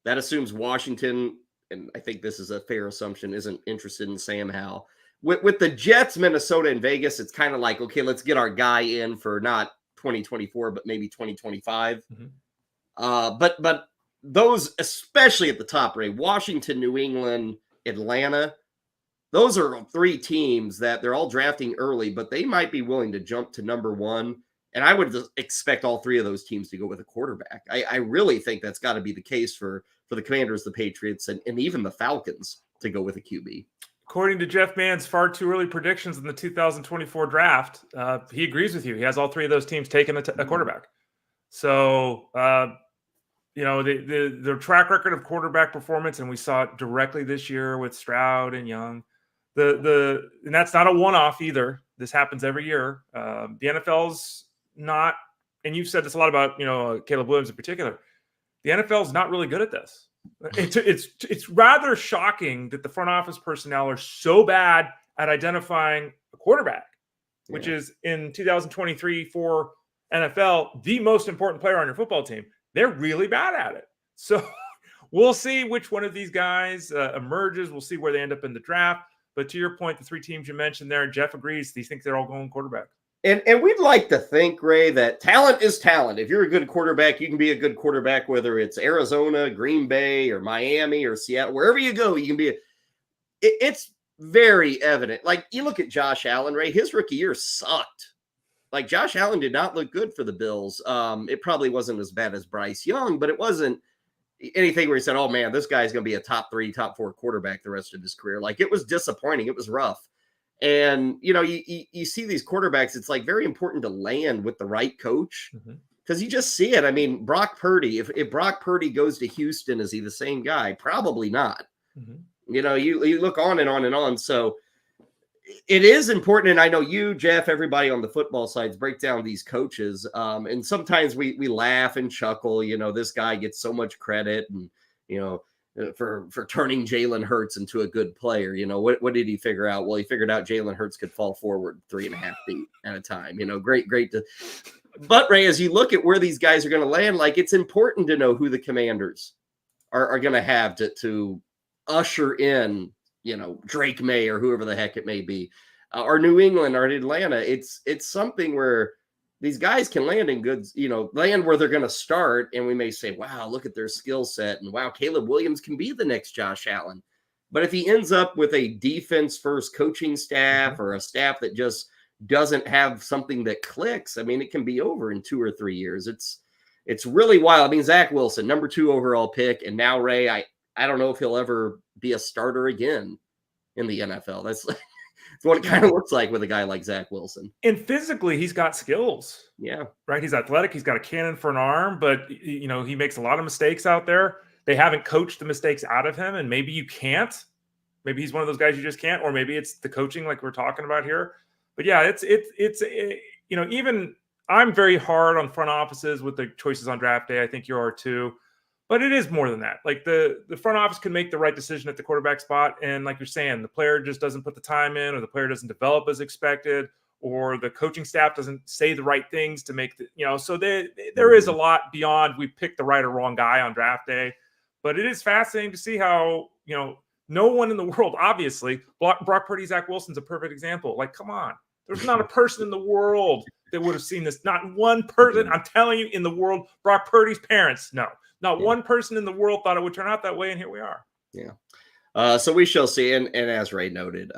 That assumes Washington, and I think this is a fair assumption, isn't interested in Sam Howell. With the Jets, Minnesota, and Vegas, it's kind of like, okay, let's get our guy in for not 2024, but maybe 2025. But those, especially at the top, Ray, Washington, New England, Atlanta, those are three teams that they're all drafting early, but they might be willing to jump to number one. And I would expect all three of those teams to go with a quarterback. I really think that's got to be the case for the Commanders, the Patriots, and even the Falcons to go with a QB. According to Jeff Mann's far too early predictions in the 2024 draft, he agrees with you. He has all three of those teams taking a quarterback. So, the track record of quarterback performance, and we saw it directly this year with Stroud and Young. And that's not a one-off either. This happens every year. The NFL's not, and you've said this a lot about, Caleb Williams in particular. The NFL's not really good at this. It's rather shocking that the front office personnel are so bad at identifying a quarterback, which is in 2023 for NFL, the most important player on your football team. They're really bad at it. So we'll see which one of these guys emerges. We'll see where they end up in the draft. But to your point, the three teams you mentioned there, Jeff agrees. He thinks they're all going quarterback. And we'd like to think, Ray, that talent is talent. If you're a good quarterback, you can be a good quarterback, whether it's Arizona, Green Bay, or Miami, or Seattle. Wherever you go, you can be. It's very evident. Like, you look at Josh Allen, Ray, his rookie year sucked. Like, Josh Allen did not look good for the Bills. It probably wasn't as bad as Bryce Young, but it wasn't anything where he said, oh, man, this guy's going to be a top 3, top 4 quarterback the rest of his career. Like, it was disappointing. It was rough. And, you see these quarterbacks, it's like very important to land with the right coach because you just see it. I mean, Brock Purdy, if Brock Purdy goes to Houston, is he the same guy? Probably not. You look on and on and on. So it is important. And I know you, Jeff, everybody on the football sides break down these coaches. And sometimes we laugh and chuckle, this guy gets so much credit and, for turning Jalen Hurts into a good player. What did he figure out? Well, he figured out Jalen Hurts could fall forward 3.5 feet at a time. Great. But Ray, as you look at where these guys are going to land, like, it's important to know who the Commanders are going to have to usher in, Drake May or whoever the heck it may be, or New England or Atlanta. It's something where these guys can land in good, land where they're going to start. And we may say, wow, look at their skill set. And wow, Caleb Williams can be the next Josh Allen. But if he ends up with a defense first coaching staff or a staff that just doesn't have something that clicks, I mean, it can be over in 2 or 3 years. It's really wild. I mean, Zach Wilson, number 2 overall pick. And now Ray, I don't know if he'll ever be a starter again in the NFL. That's what it kind of looks like with a guy like Zach Wilson. And physically, he's got skills. Yeah. Right? He's athletic. He's got a cannon for an arm, but, he makes a lot of mistakes out there. They haven't coached the mistakes out of him, and maybe you can't. Maybe he's one of those guys you just can't, or maybe it's the coaching like we're talking about here. But, yeah, it's even I'm very hard on front offices with the choices on draft day. I think you are too. But it is more than that. Like the front office can make the right decision at the quarterback spot. And like you're saying, the player just doesn't put the time in, or the player doesn't develop as expected, or the coaching staff doesn't say the right things to make so there is a lot beyond we picked the right or wrong guy on draft day. But it is fascinating to see how, no one in the world, obviously, Brock Purdy, Zach Wilson's a perfect example. Like, come on. There's not a person in the world that would have seen this. Not one person, I'm telling you, in the world. Brock Purdy's parents, no. Not one person in the world thought it would turn out that way, and here we are. Yeah. So we shall see. And as Ray noted,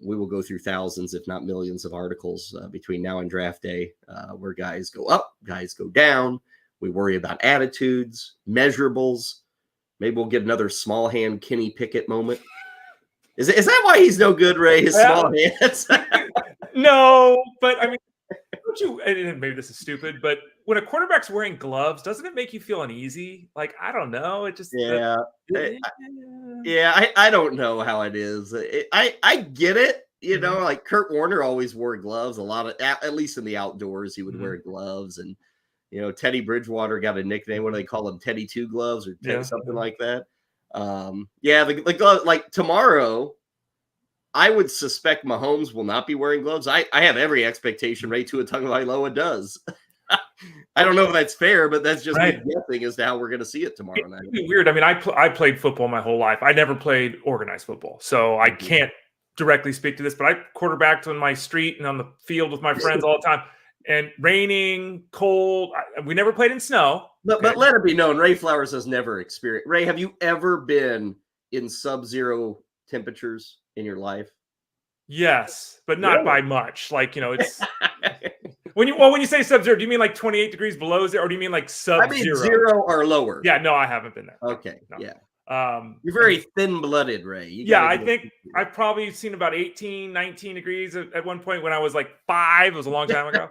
we will go through thousands, if not millions, of articles between now and draft day where guys go up, guys go down. We worry about attitudes, measurables. Maybe we'll get another small hand Kenny Pickett moment. Is that why he's no good, Ray? His small hands? No, but I mean, maybe this is stupid, but when a quarterback's wearing gloves, doesn't it make you feel uneasy? Like, I don't know. It just I don't know how it is. I get it. Like Kurt Warner always wore gloves a lot of, at least in the outdoors, he would wear gloves. And, Teddy Bridgewater got a nickname. What do they call him? Teddy Two Gloves or something like that. The glove, like tomorrow, I would suspect Mahomes will not be wearing gloves. I have every expectation Ray Tua Tagovailoa does. I don't know if that's fair, but that's just me guessing as to how we're going to see it tomorrow night. It's weird. I mean, I played football my whole life. I never played organized football, so I can't directly speak to this. But I quarterbacked on my street and on the field with my friends all the time. And raining, cold. We never played in snow. But let it be known, Ray Flowers has never experienced. Ray, have you ever been in sub-zero temperatures in your life? Yes, but not by much. Like, it's when you say sub-zero, do you mean like 28 degrees below zero, or do you mean like sub-zero? I mean 0 or lower. Yeah, no, I haven't been there. Okay, no. Yeah. You're very thin-blooded, Ray. I think I've probably seen about 18, 19 degrees at one point when I was like 5. It was a long time ago.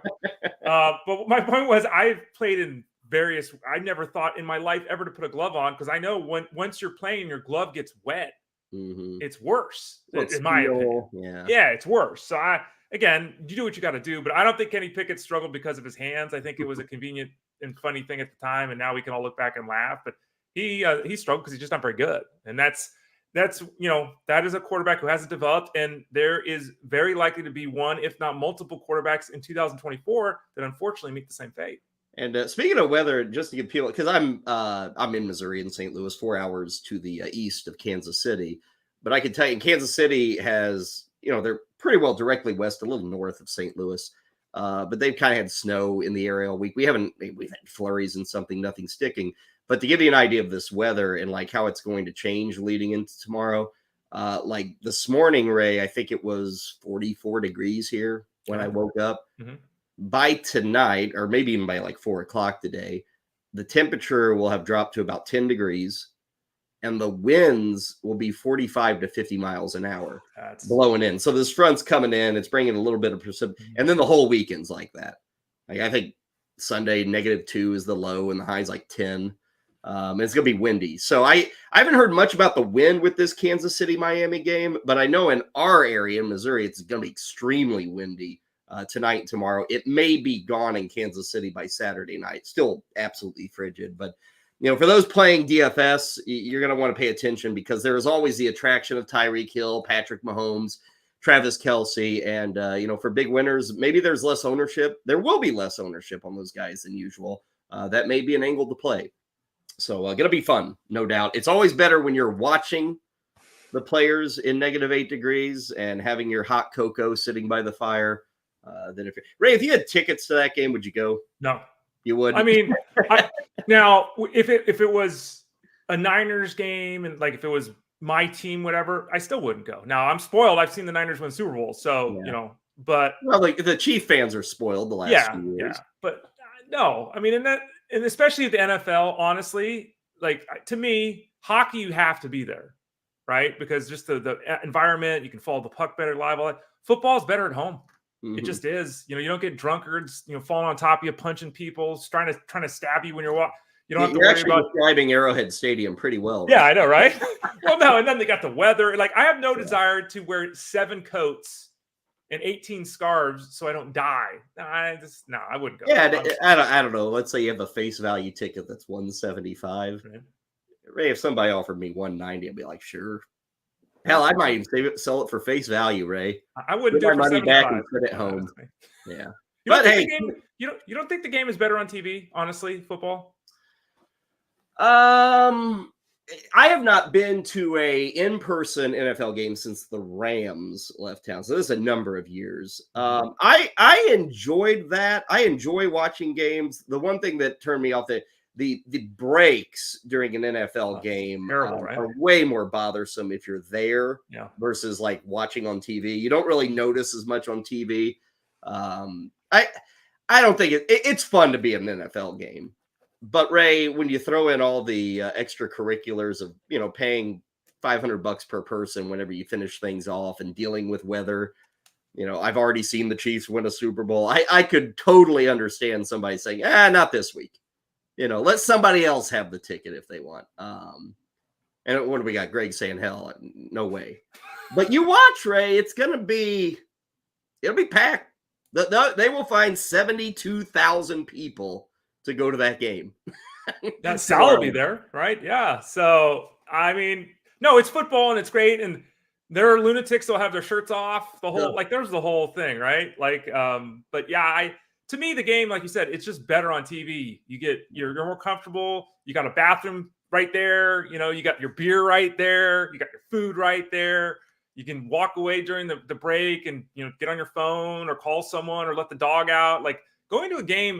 But my point was, I've played in various. I never thought in my life ever to put a glove on, because I know once you're playing, your glove gets wet. It's worse, in my opinion. Yeah, it's worse. So again, you do what you got to do, but I don't think Kenny Pickett struggled because of his hands. I think it was a convenient and funny thing at the time, and now we can all look back and laugh. But he struggled because he's just not very good, and that's that is a quarterback who hasn't developed, and there is very likely to be one, if not multiple, quarterbacks in 2024 that unfortunately meet the same fate. And speaking of weather, just to give people, because I'm in Missouri in St. Louis, 4 hours to the east of Kansas City, but I can tell you, Kansas City has, they're pretty well directly west, a little north of St. Louis, but they've kind of had snow in the area all week. We've had flurries and nothing sticking. But to give you an idea of this weather and like how it's going to change leading into tomorrow, like this morning, Ray, I think it was 44 degrees here when I woke up. By tonight, or maybe even by like 4 o'clock today, the temperature will have dropped to about 10 degrees, and the winds will be 45 to 50 miles an hour blowing in. So this front's coming in, it's bringing a little bit of precipitation, and then the whole weekend's like that. Like, I think Sunday, -2 is the low, and the high's like 10. It's going to be windy. So I haven't heard much about the wind with this Kansas City-Miami game, but I know in our area in Missouri, it's going to be extremely windy tonight and tomorrow. It may be gone in Kansas City by Saturday night. Still absolutely frigid. But, for those playing DFS, you're going to want to pay attention, because there is always the attraction of Tyreek Hill, Patrick Mahomes, Travis Kelce. And, for big winners, maybe there's less ownership. There will be less ownership on those guys than usual. That may be an angle to play. So going to be fun, no doubt. It's always better when you're watching the players in -8 degrees and having your hot cocoa sitting by the fire than if Ray, if you had tickets to that game, would you go? No. You would? I mean, now, if it was a Niners game and like if it was my team, whatever, I still wouldn't go. Now, I'm spoiled. I've seen the Niners win Super Bowl, so, but. Well, like the Chief fans are spoiled the last few years. Yeah, but no. I mean, and especially at the NFL, honestly, like, to me, hockey, you have to be there, right? Because just the environment, you can follow the puck better live. All that. Football is better at home. It just is. You don't get drunkards, falling on top of you, punching people, trying to stab you when you're walking. You don't have to worry about describing Arrowhead Stadium pretty well. Right? Yeah, I know, right? Well, no, and then they got the weather. Like, I have no desire to wear 7 coats and 18 scarves so I don't die. I wouldn't go. Yeah, I don't know. Let's say you have a face value ticket that's $175. Right. Ray, if somebody offered me $190, I'd be like, sure. Hell, I might even sell it for face value, Ray. I wouldn't do it for money $75. back and put it home. Yeah. But hey, you don't think the game is better on TV? Honestly, football. I have not been to a in-person NFL game since the Rams left town, so this is a number of years. I enjoyed that. I enjoy watching games. The one thing that turned me off, the breaks during an NFL game are way more bothersome if you're there versus like watching on TV. You don't really notice as much on TV. I don't think it's fun to be in an NFL game. But Ray, when you throw in all the extracurriculars of, paying $500 per person whenever you finish things off and dealing with weather, I've already seen the Chiefs win a Super Bowl. I could totally understand somebody saying, not this week. Let somebody else have the ticket if they want. And what do we got? Greg saying, hell, no way. But you watch, Ray, it'll be packed. They will find 72,000 people to go to that game. That Sal will be there, right? Yeah. So, I mean, no, it's football and it's great. And There are lunatics that'll have their shirts off. The whole there's the whole thing, right? But yeah, to me, the game, like you said, it's just better on TV. You're more comfortable. You got a bathroom right there. You got your beer right there. You got your food right there. You can walk away during the break and get on your phone or call someone or let the dog out. Like going to a game,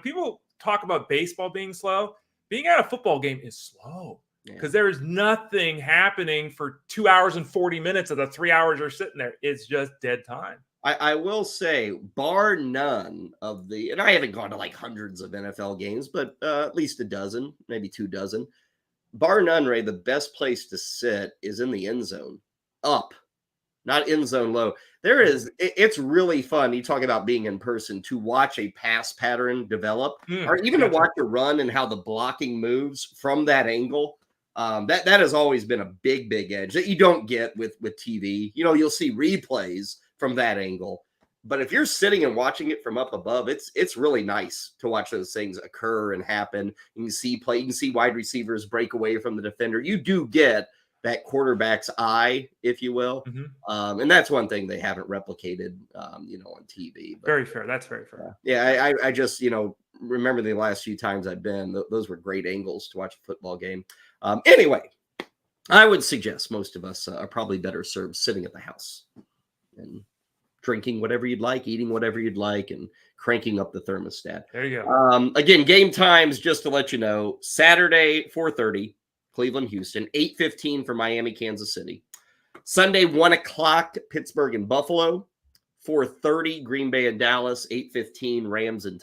people talk about baseball being slow. Being at a football game is slow. Because there is nothing happening for 2 hours and 40 minutes of the 3 hours you're sitting there. It's just dead time. I will say, bar none of and I haven't gone to like hundreds of NFL games, but at least a dozen, maybe 2 dozen. Bar none, Ray, the best place to sit is in the end zone, up, not end zone low. It's really fun. You talk about being in person to watch a pass pattern develop, or even to watch a run and how the blocking moves from that angle. That has always been a big edge that you don't get with TV. You'll see replays from that angle, but if you're sitting and watching it from up above, it's really nice to watch those things occur and happen. You can see wide receivers break away from the defender. You do get that quarterback's eye, if you will. And that's one thing they haven't replicated, on TV. But, very fair. That's very fair. Yeah. I just, remember the last few times I've been, those were great angles to watch a football game. Anyway, I would suggest most of us are probably better served sitting at the house and drinking whatever you'd like, eating whatever you'd like, and cranking up the thermostat. There you go. Again, game times, just to let you know, Saturday, 4:30, Cleveland, Houston, 8:15 for Miami, Kansas City. Sunday, 1 o'clock, Pittsburgh and Buffalo. 4:30, Green Bay and Dallas. 8:15, Rams and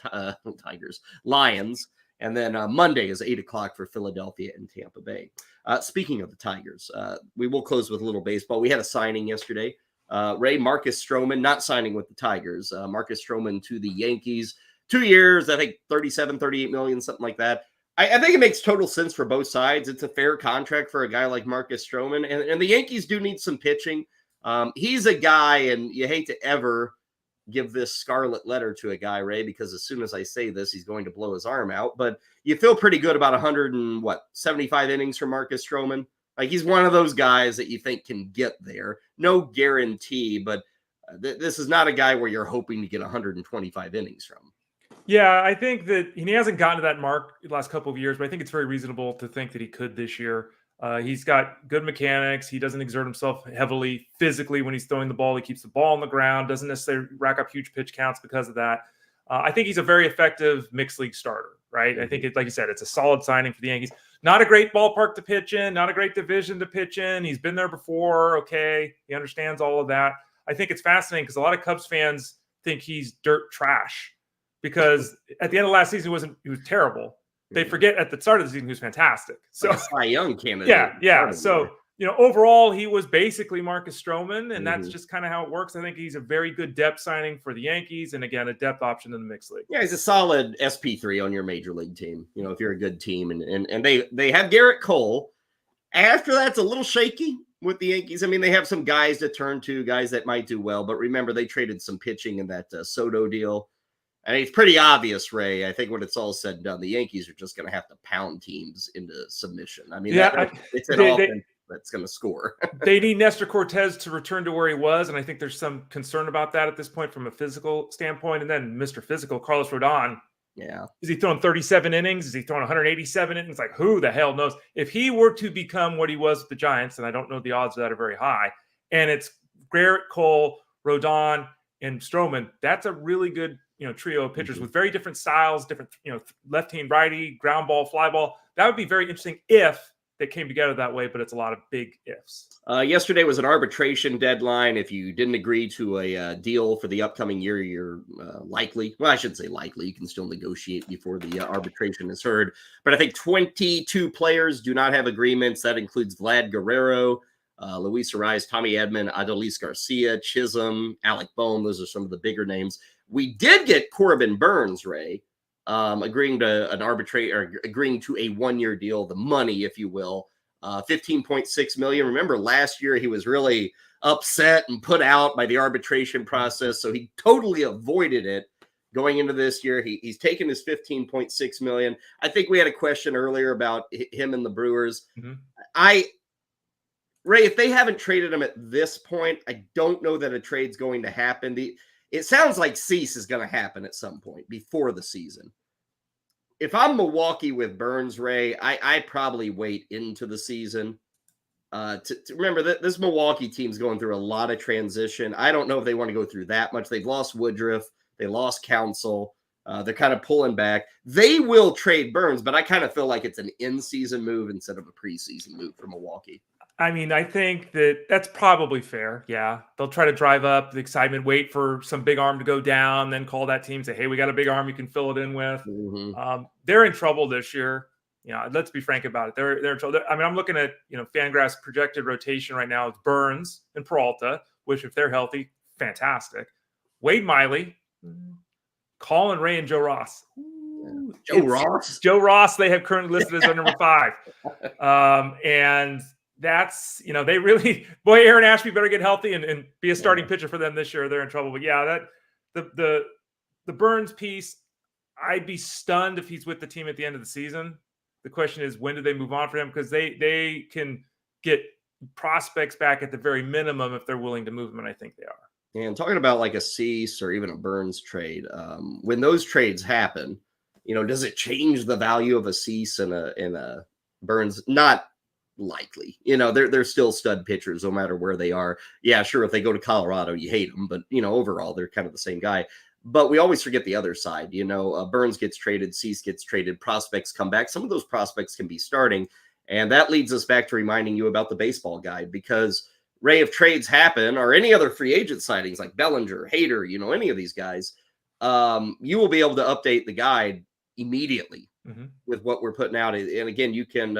Lions. And then Monday is 8 o'clock for Philadelphia and Tampa Bay. Speaking of the Tigers, we will close with a little baseball. We had a signing yesterday. Ray, Marcus Stroman, not signing with the Tigers. Marcus Stroman to the Yankees. 2 years, I think 37, 38 million, something like that. I think it makes total sense for both sides. It's a fair contract for a guy like Marcus Stroman. And the Yankees do need some pitching. He's a guy, and you hate to ever give this scarlet letter to a guy, Ray, because as soon as I say this, he's going to blow his arm out. But you feel pretty good about 75 innings for Marcus Stroman. Like, he's one of those guys that you think can get there. No guarantee, but this is not a guy where you're hoping to get 125 innings from. Yeah, I think that he hasn't gotten to that mark the last couple of years, but I think it's very reasonable to think that he could this year. He's got good mechanics. He doesn't exert himself heavily physically when he's throwing the ball. He keeps the ball on the ground, doesn't necessarily rack up huge pitch counts because of that. I think he's a very effective mixed league starter, right? I think, like you said, it's a solid signing for the Yankees. Not a great ballpark to pitch in, not a great division to pitch in. He's been there before. Okay. He understands all of that. I think it's fascinating because a lot of Cubs fans think he's dirt trash because at the end of last season, he was terrible. They forget at the start of the season he was fantastic. So Cy Young candidate. Yeah. So, overall, he was basically Marcus Stroman, and that's just kind of how it works. I think he's a very good depth signing for the Yankees, and again, a depth option in the mixed league. Yeah, he's a solid SP3 on your major league team. If you're a good team, and they have Garrett Cole. After that's a little shaky with the Yankees. I mean, they have some guys to turn to, guys that might do well, but remember they traded some pitching in that Soto deal. And it's pretty obvious, Ray. I think when it's all said and done, the Yankees are just going to have to pound teams into submission. I mean, it's an offense that's going to score. They need Nestor Cortez to return to where he was, and I think there's some concern about that at this point from a physical standpoint. And then Mr. Physical, Carlos Rodon. Yeah. Is he throwing 37 innings? Is he throwing 187 innings? Like, who the hell knows? If he were to become what he was with the Giants, and I don't know the odds of that are very high, and it's Garrett Cole, Rodon, and Stroman, that's a really good trio of pitchers with very different styles, different, left-hand, righty, ground ball, fly ball. That would be very interesting if they came together that way, but it's a lot of big ifs. Yesterday was an arbitration deadline. If you didn't agree to a deal for the upcoming year, you're likely, well, I shouldn't say likely, you can still negotiate before the arbitration is heard. But I think 22 players do not have agreements. That includes Vlad Guerrero, Luis Ariz, Tommy Edman, Adolis Garcia, Chisholm, Alec Bohm. Those are some of the bigger names. We did get Corbin Burns, Ray, agreeing to agreeing to a 1-year deal, the money, if you will, $15.6 million. Remember last year he was really upset and put out by the arbitration process, so he totally avoided it going into this year. He's taken his $15.6 million. I think we had a question earlier about him and the Brewers. Ray, if they haven't traded him at this point, I don't know that a trade's going to happen. It sounds like Cease is going to happen at some point before the season. If I'm Milwaukee with Burns, Ray, I probably wait into the season. To remember that this Milwaukee team's going through a lot of transition. I don't know if they want to go through that much. They've lost Woodruff. They lost Counsell. They're kind of pulling back. They will trade Burns, but I kind of feel like it's an in-season move instead of a preseason move for Milwaukee. I mean, I think that's probably fair. Yeah. They'll try to drive up the excitement, wait for some big arm to go down, then call that team, say, hey, we got a big arm you can fill it in with. They're in trouble this year. Let's be frank about it. They're in trouble. I mean, I'm looking at, Fangraphs projected rotation right now. It's Burns and Peralta, which if they're healthy, fantastic. Wade Miley, Colin Ray, and Joe Ross. Joe Ross, they have currently listed as their number 5. And that's, they really, boy, Aaron Ashby better get healthy and be a starting pitcher for them this year. They're in trouble. But yeah, the Burns piece, I'd be stunned if he's with the team at the end of the season. The question is, when do they move on for him? Because they can get prospects back at the very minimum if they're willing to move them, and I think they are. And talking about like a Cease or even a Burns trade, when those trades happen, does it change the value of a Cease and a Burns? Not likely. They're still stud pitchers no matter where they are. Yeah, sure, if they go to Colorado, you hate them, but overall they're kind of the same guy. But we always forget the other side. Burns gets traded, Cease gets traded, prospects come back. Some of those prospects can be starting, and that leads us back to reminding you about the baseball guide, because Ray, if trades happen or any other free agent sightings like Bellinger, Hader, any of these guys, you will be able to update the guide immediately with what we're putting out. And again, you can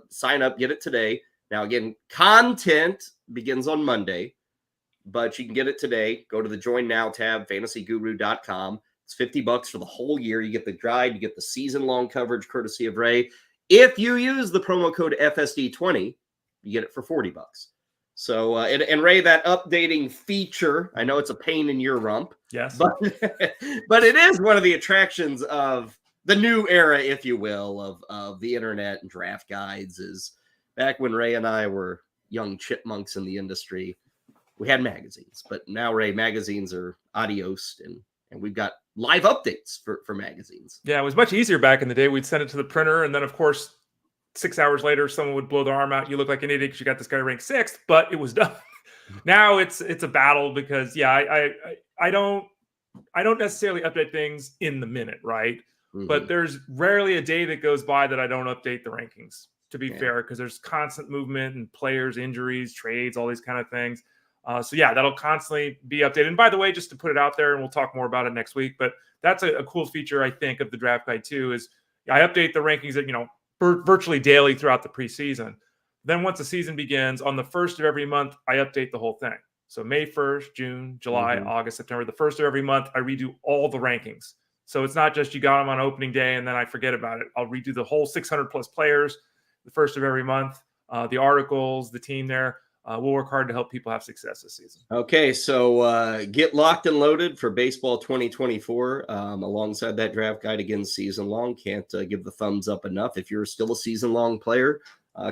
sign up, get it today. Now, again, content begins on Monday, but you can get it today. Go to the Join Now tab, fantasyguru.com. It's $50 for the whole year. You get the guide, you get the season-long coverage courtesy of Ray. If you use the promo code FSD20, you get it for $40. So, and Ray, that updating feature, I know it's a pain in your rump. Yes. But it is one of the attractions of the new era, if you will, of the internet and draft guides. Is back when Ray and I were young chipmunks in the industry, we had magazines. But now, Ray, magazines are adios, and we've got live updates for magazines. Yeah, it was much easier back in the day. We'd send it to the printer, and then, of course, 6 hours later, someone would blow their arm out. You look like an idiot because you got this guy ranked 6th, but it was done. Now it's a battle because, yeah, I don't necessarily update things in the minute, right? But there's rarely a day that goes by that I don't update the rankings, to be fair, because there's constant movement and players, injuries, trades, all these kind of things. So, yeah, that'll constantly be updated. And by the way, just to put it out there, and we'll talk more about it next week, but that's a cool feature, I think, of the draft guide, too, is I update the rankings that, virtually daily throughout the preseason. Then once the season begins, on the 1st of every month, I update the whole thing. So May 1st, June, July, August, September, the 1st of every month, I redo all the rankings. So it's not just you got them on opening day and then I forget about it. I'll redo the whole 600 plus players the 1st of every month, the articles, the team there. We'll work hard to help people have success this season. Okay, so get locked and loaded for baseball 2024 alongside that draft guide. Again, season long. Can't give the thumbs up enough. If you're still a season long player,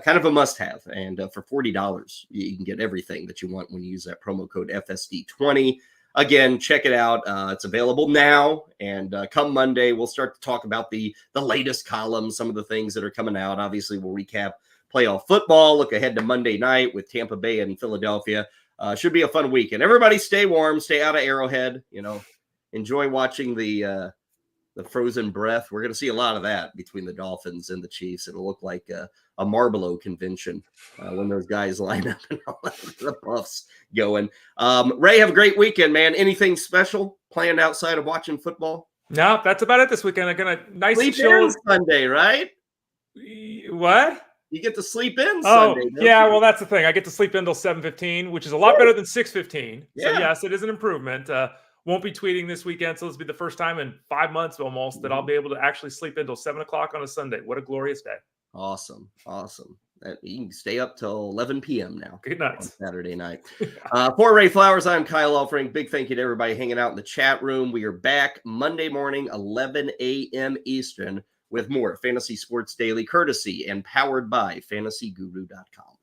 kind of a must have. And for $40, you can get everything that you want when you use that promo code FSD20. Again, check it out. It's available now. And come Monday, we'll start to talk about the latest columns, some of the things that are coming out. Obviously, we'll recap playoff football, look ahead to Monday night with Tampa Bay and Philadelphia. Should be a fun weekend. Everybody stay warm, stay out of Arrowhead, enjoy watching the frozen breath. We're going to see a lot of that between the Dolphins and the Chiefs. It'll look like a Marlboro convention when those guys line up and all the puffs going. Ray, have a great weekend, man. Anything special planned outside of watching football? No, that's about it this weekend. I'm going to nice sleep chill. In Sunday, right? What? You get to sleep in Sunday. Yeah, well, that's the thing. I get to sleep in until 7:15, which is a lot better than 6:15. Yeah. So, yes, it is an improvement. Won't be tweeting this weekend, so this will be the first time in 5 months almost that I'll be able to actually sleep until 7 o'clock on a Sunday. What a glorious day. Awesome. You can stay up till 11 p.m. now. Good night. On Saturday night. For Ray Flowers, I'm Kyle Elfrink. Big thank you to everybody hanging out in the chat room. We are back Monday morning, 11 a.m. Eastern, with more Fantasy Sports Daily, courtesy and powered by fantasyguru.com.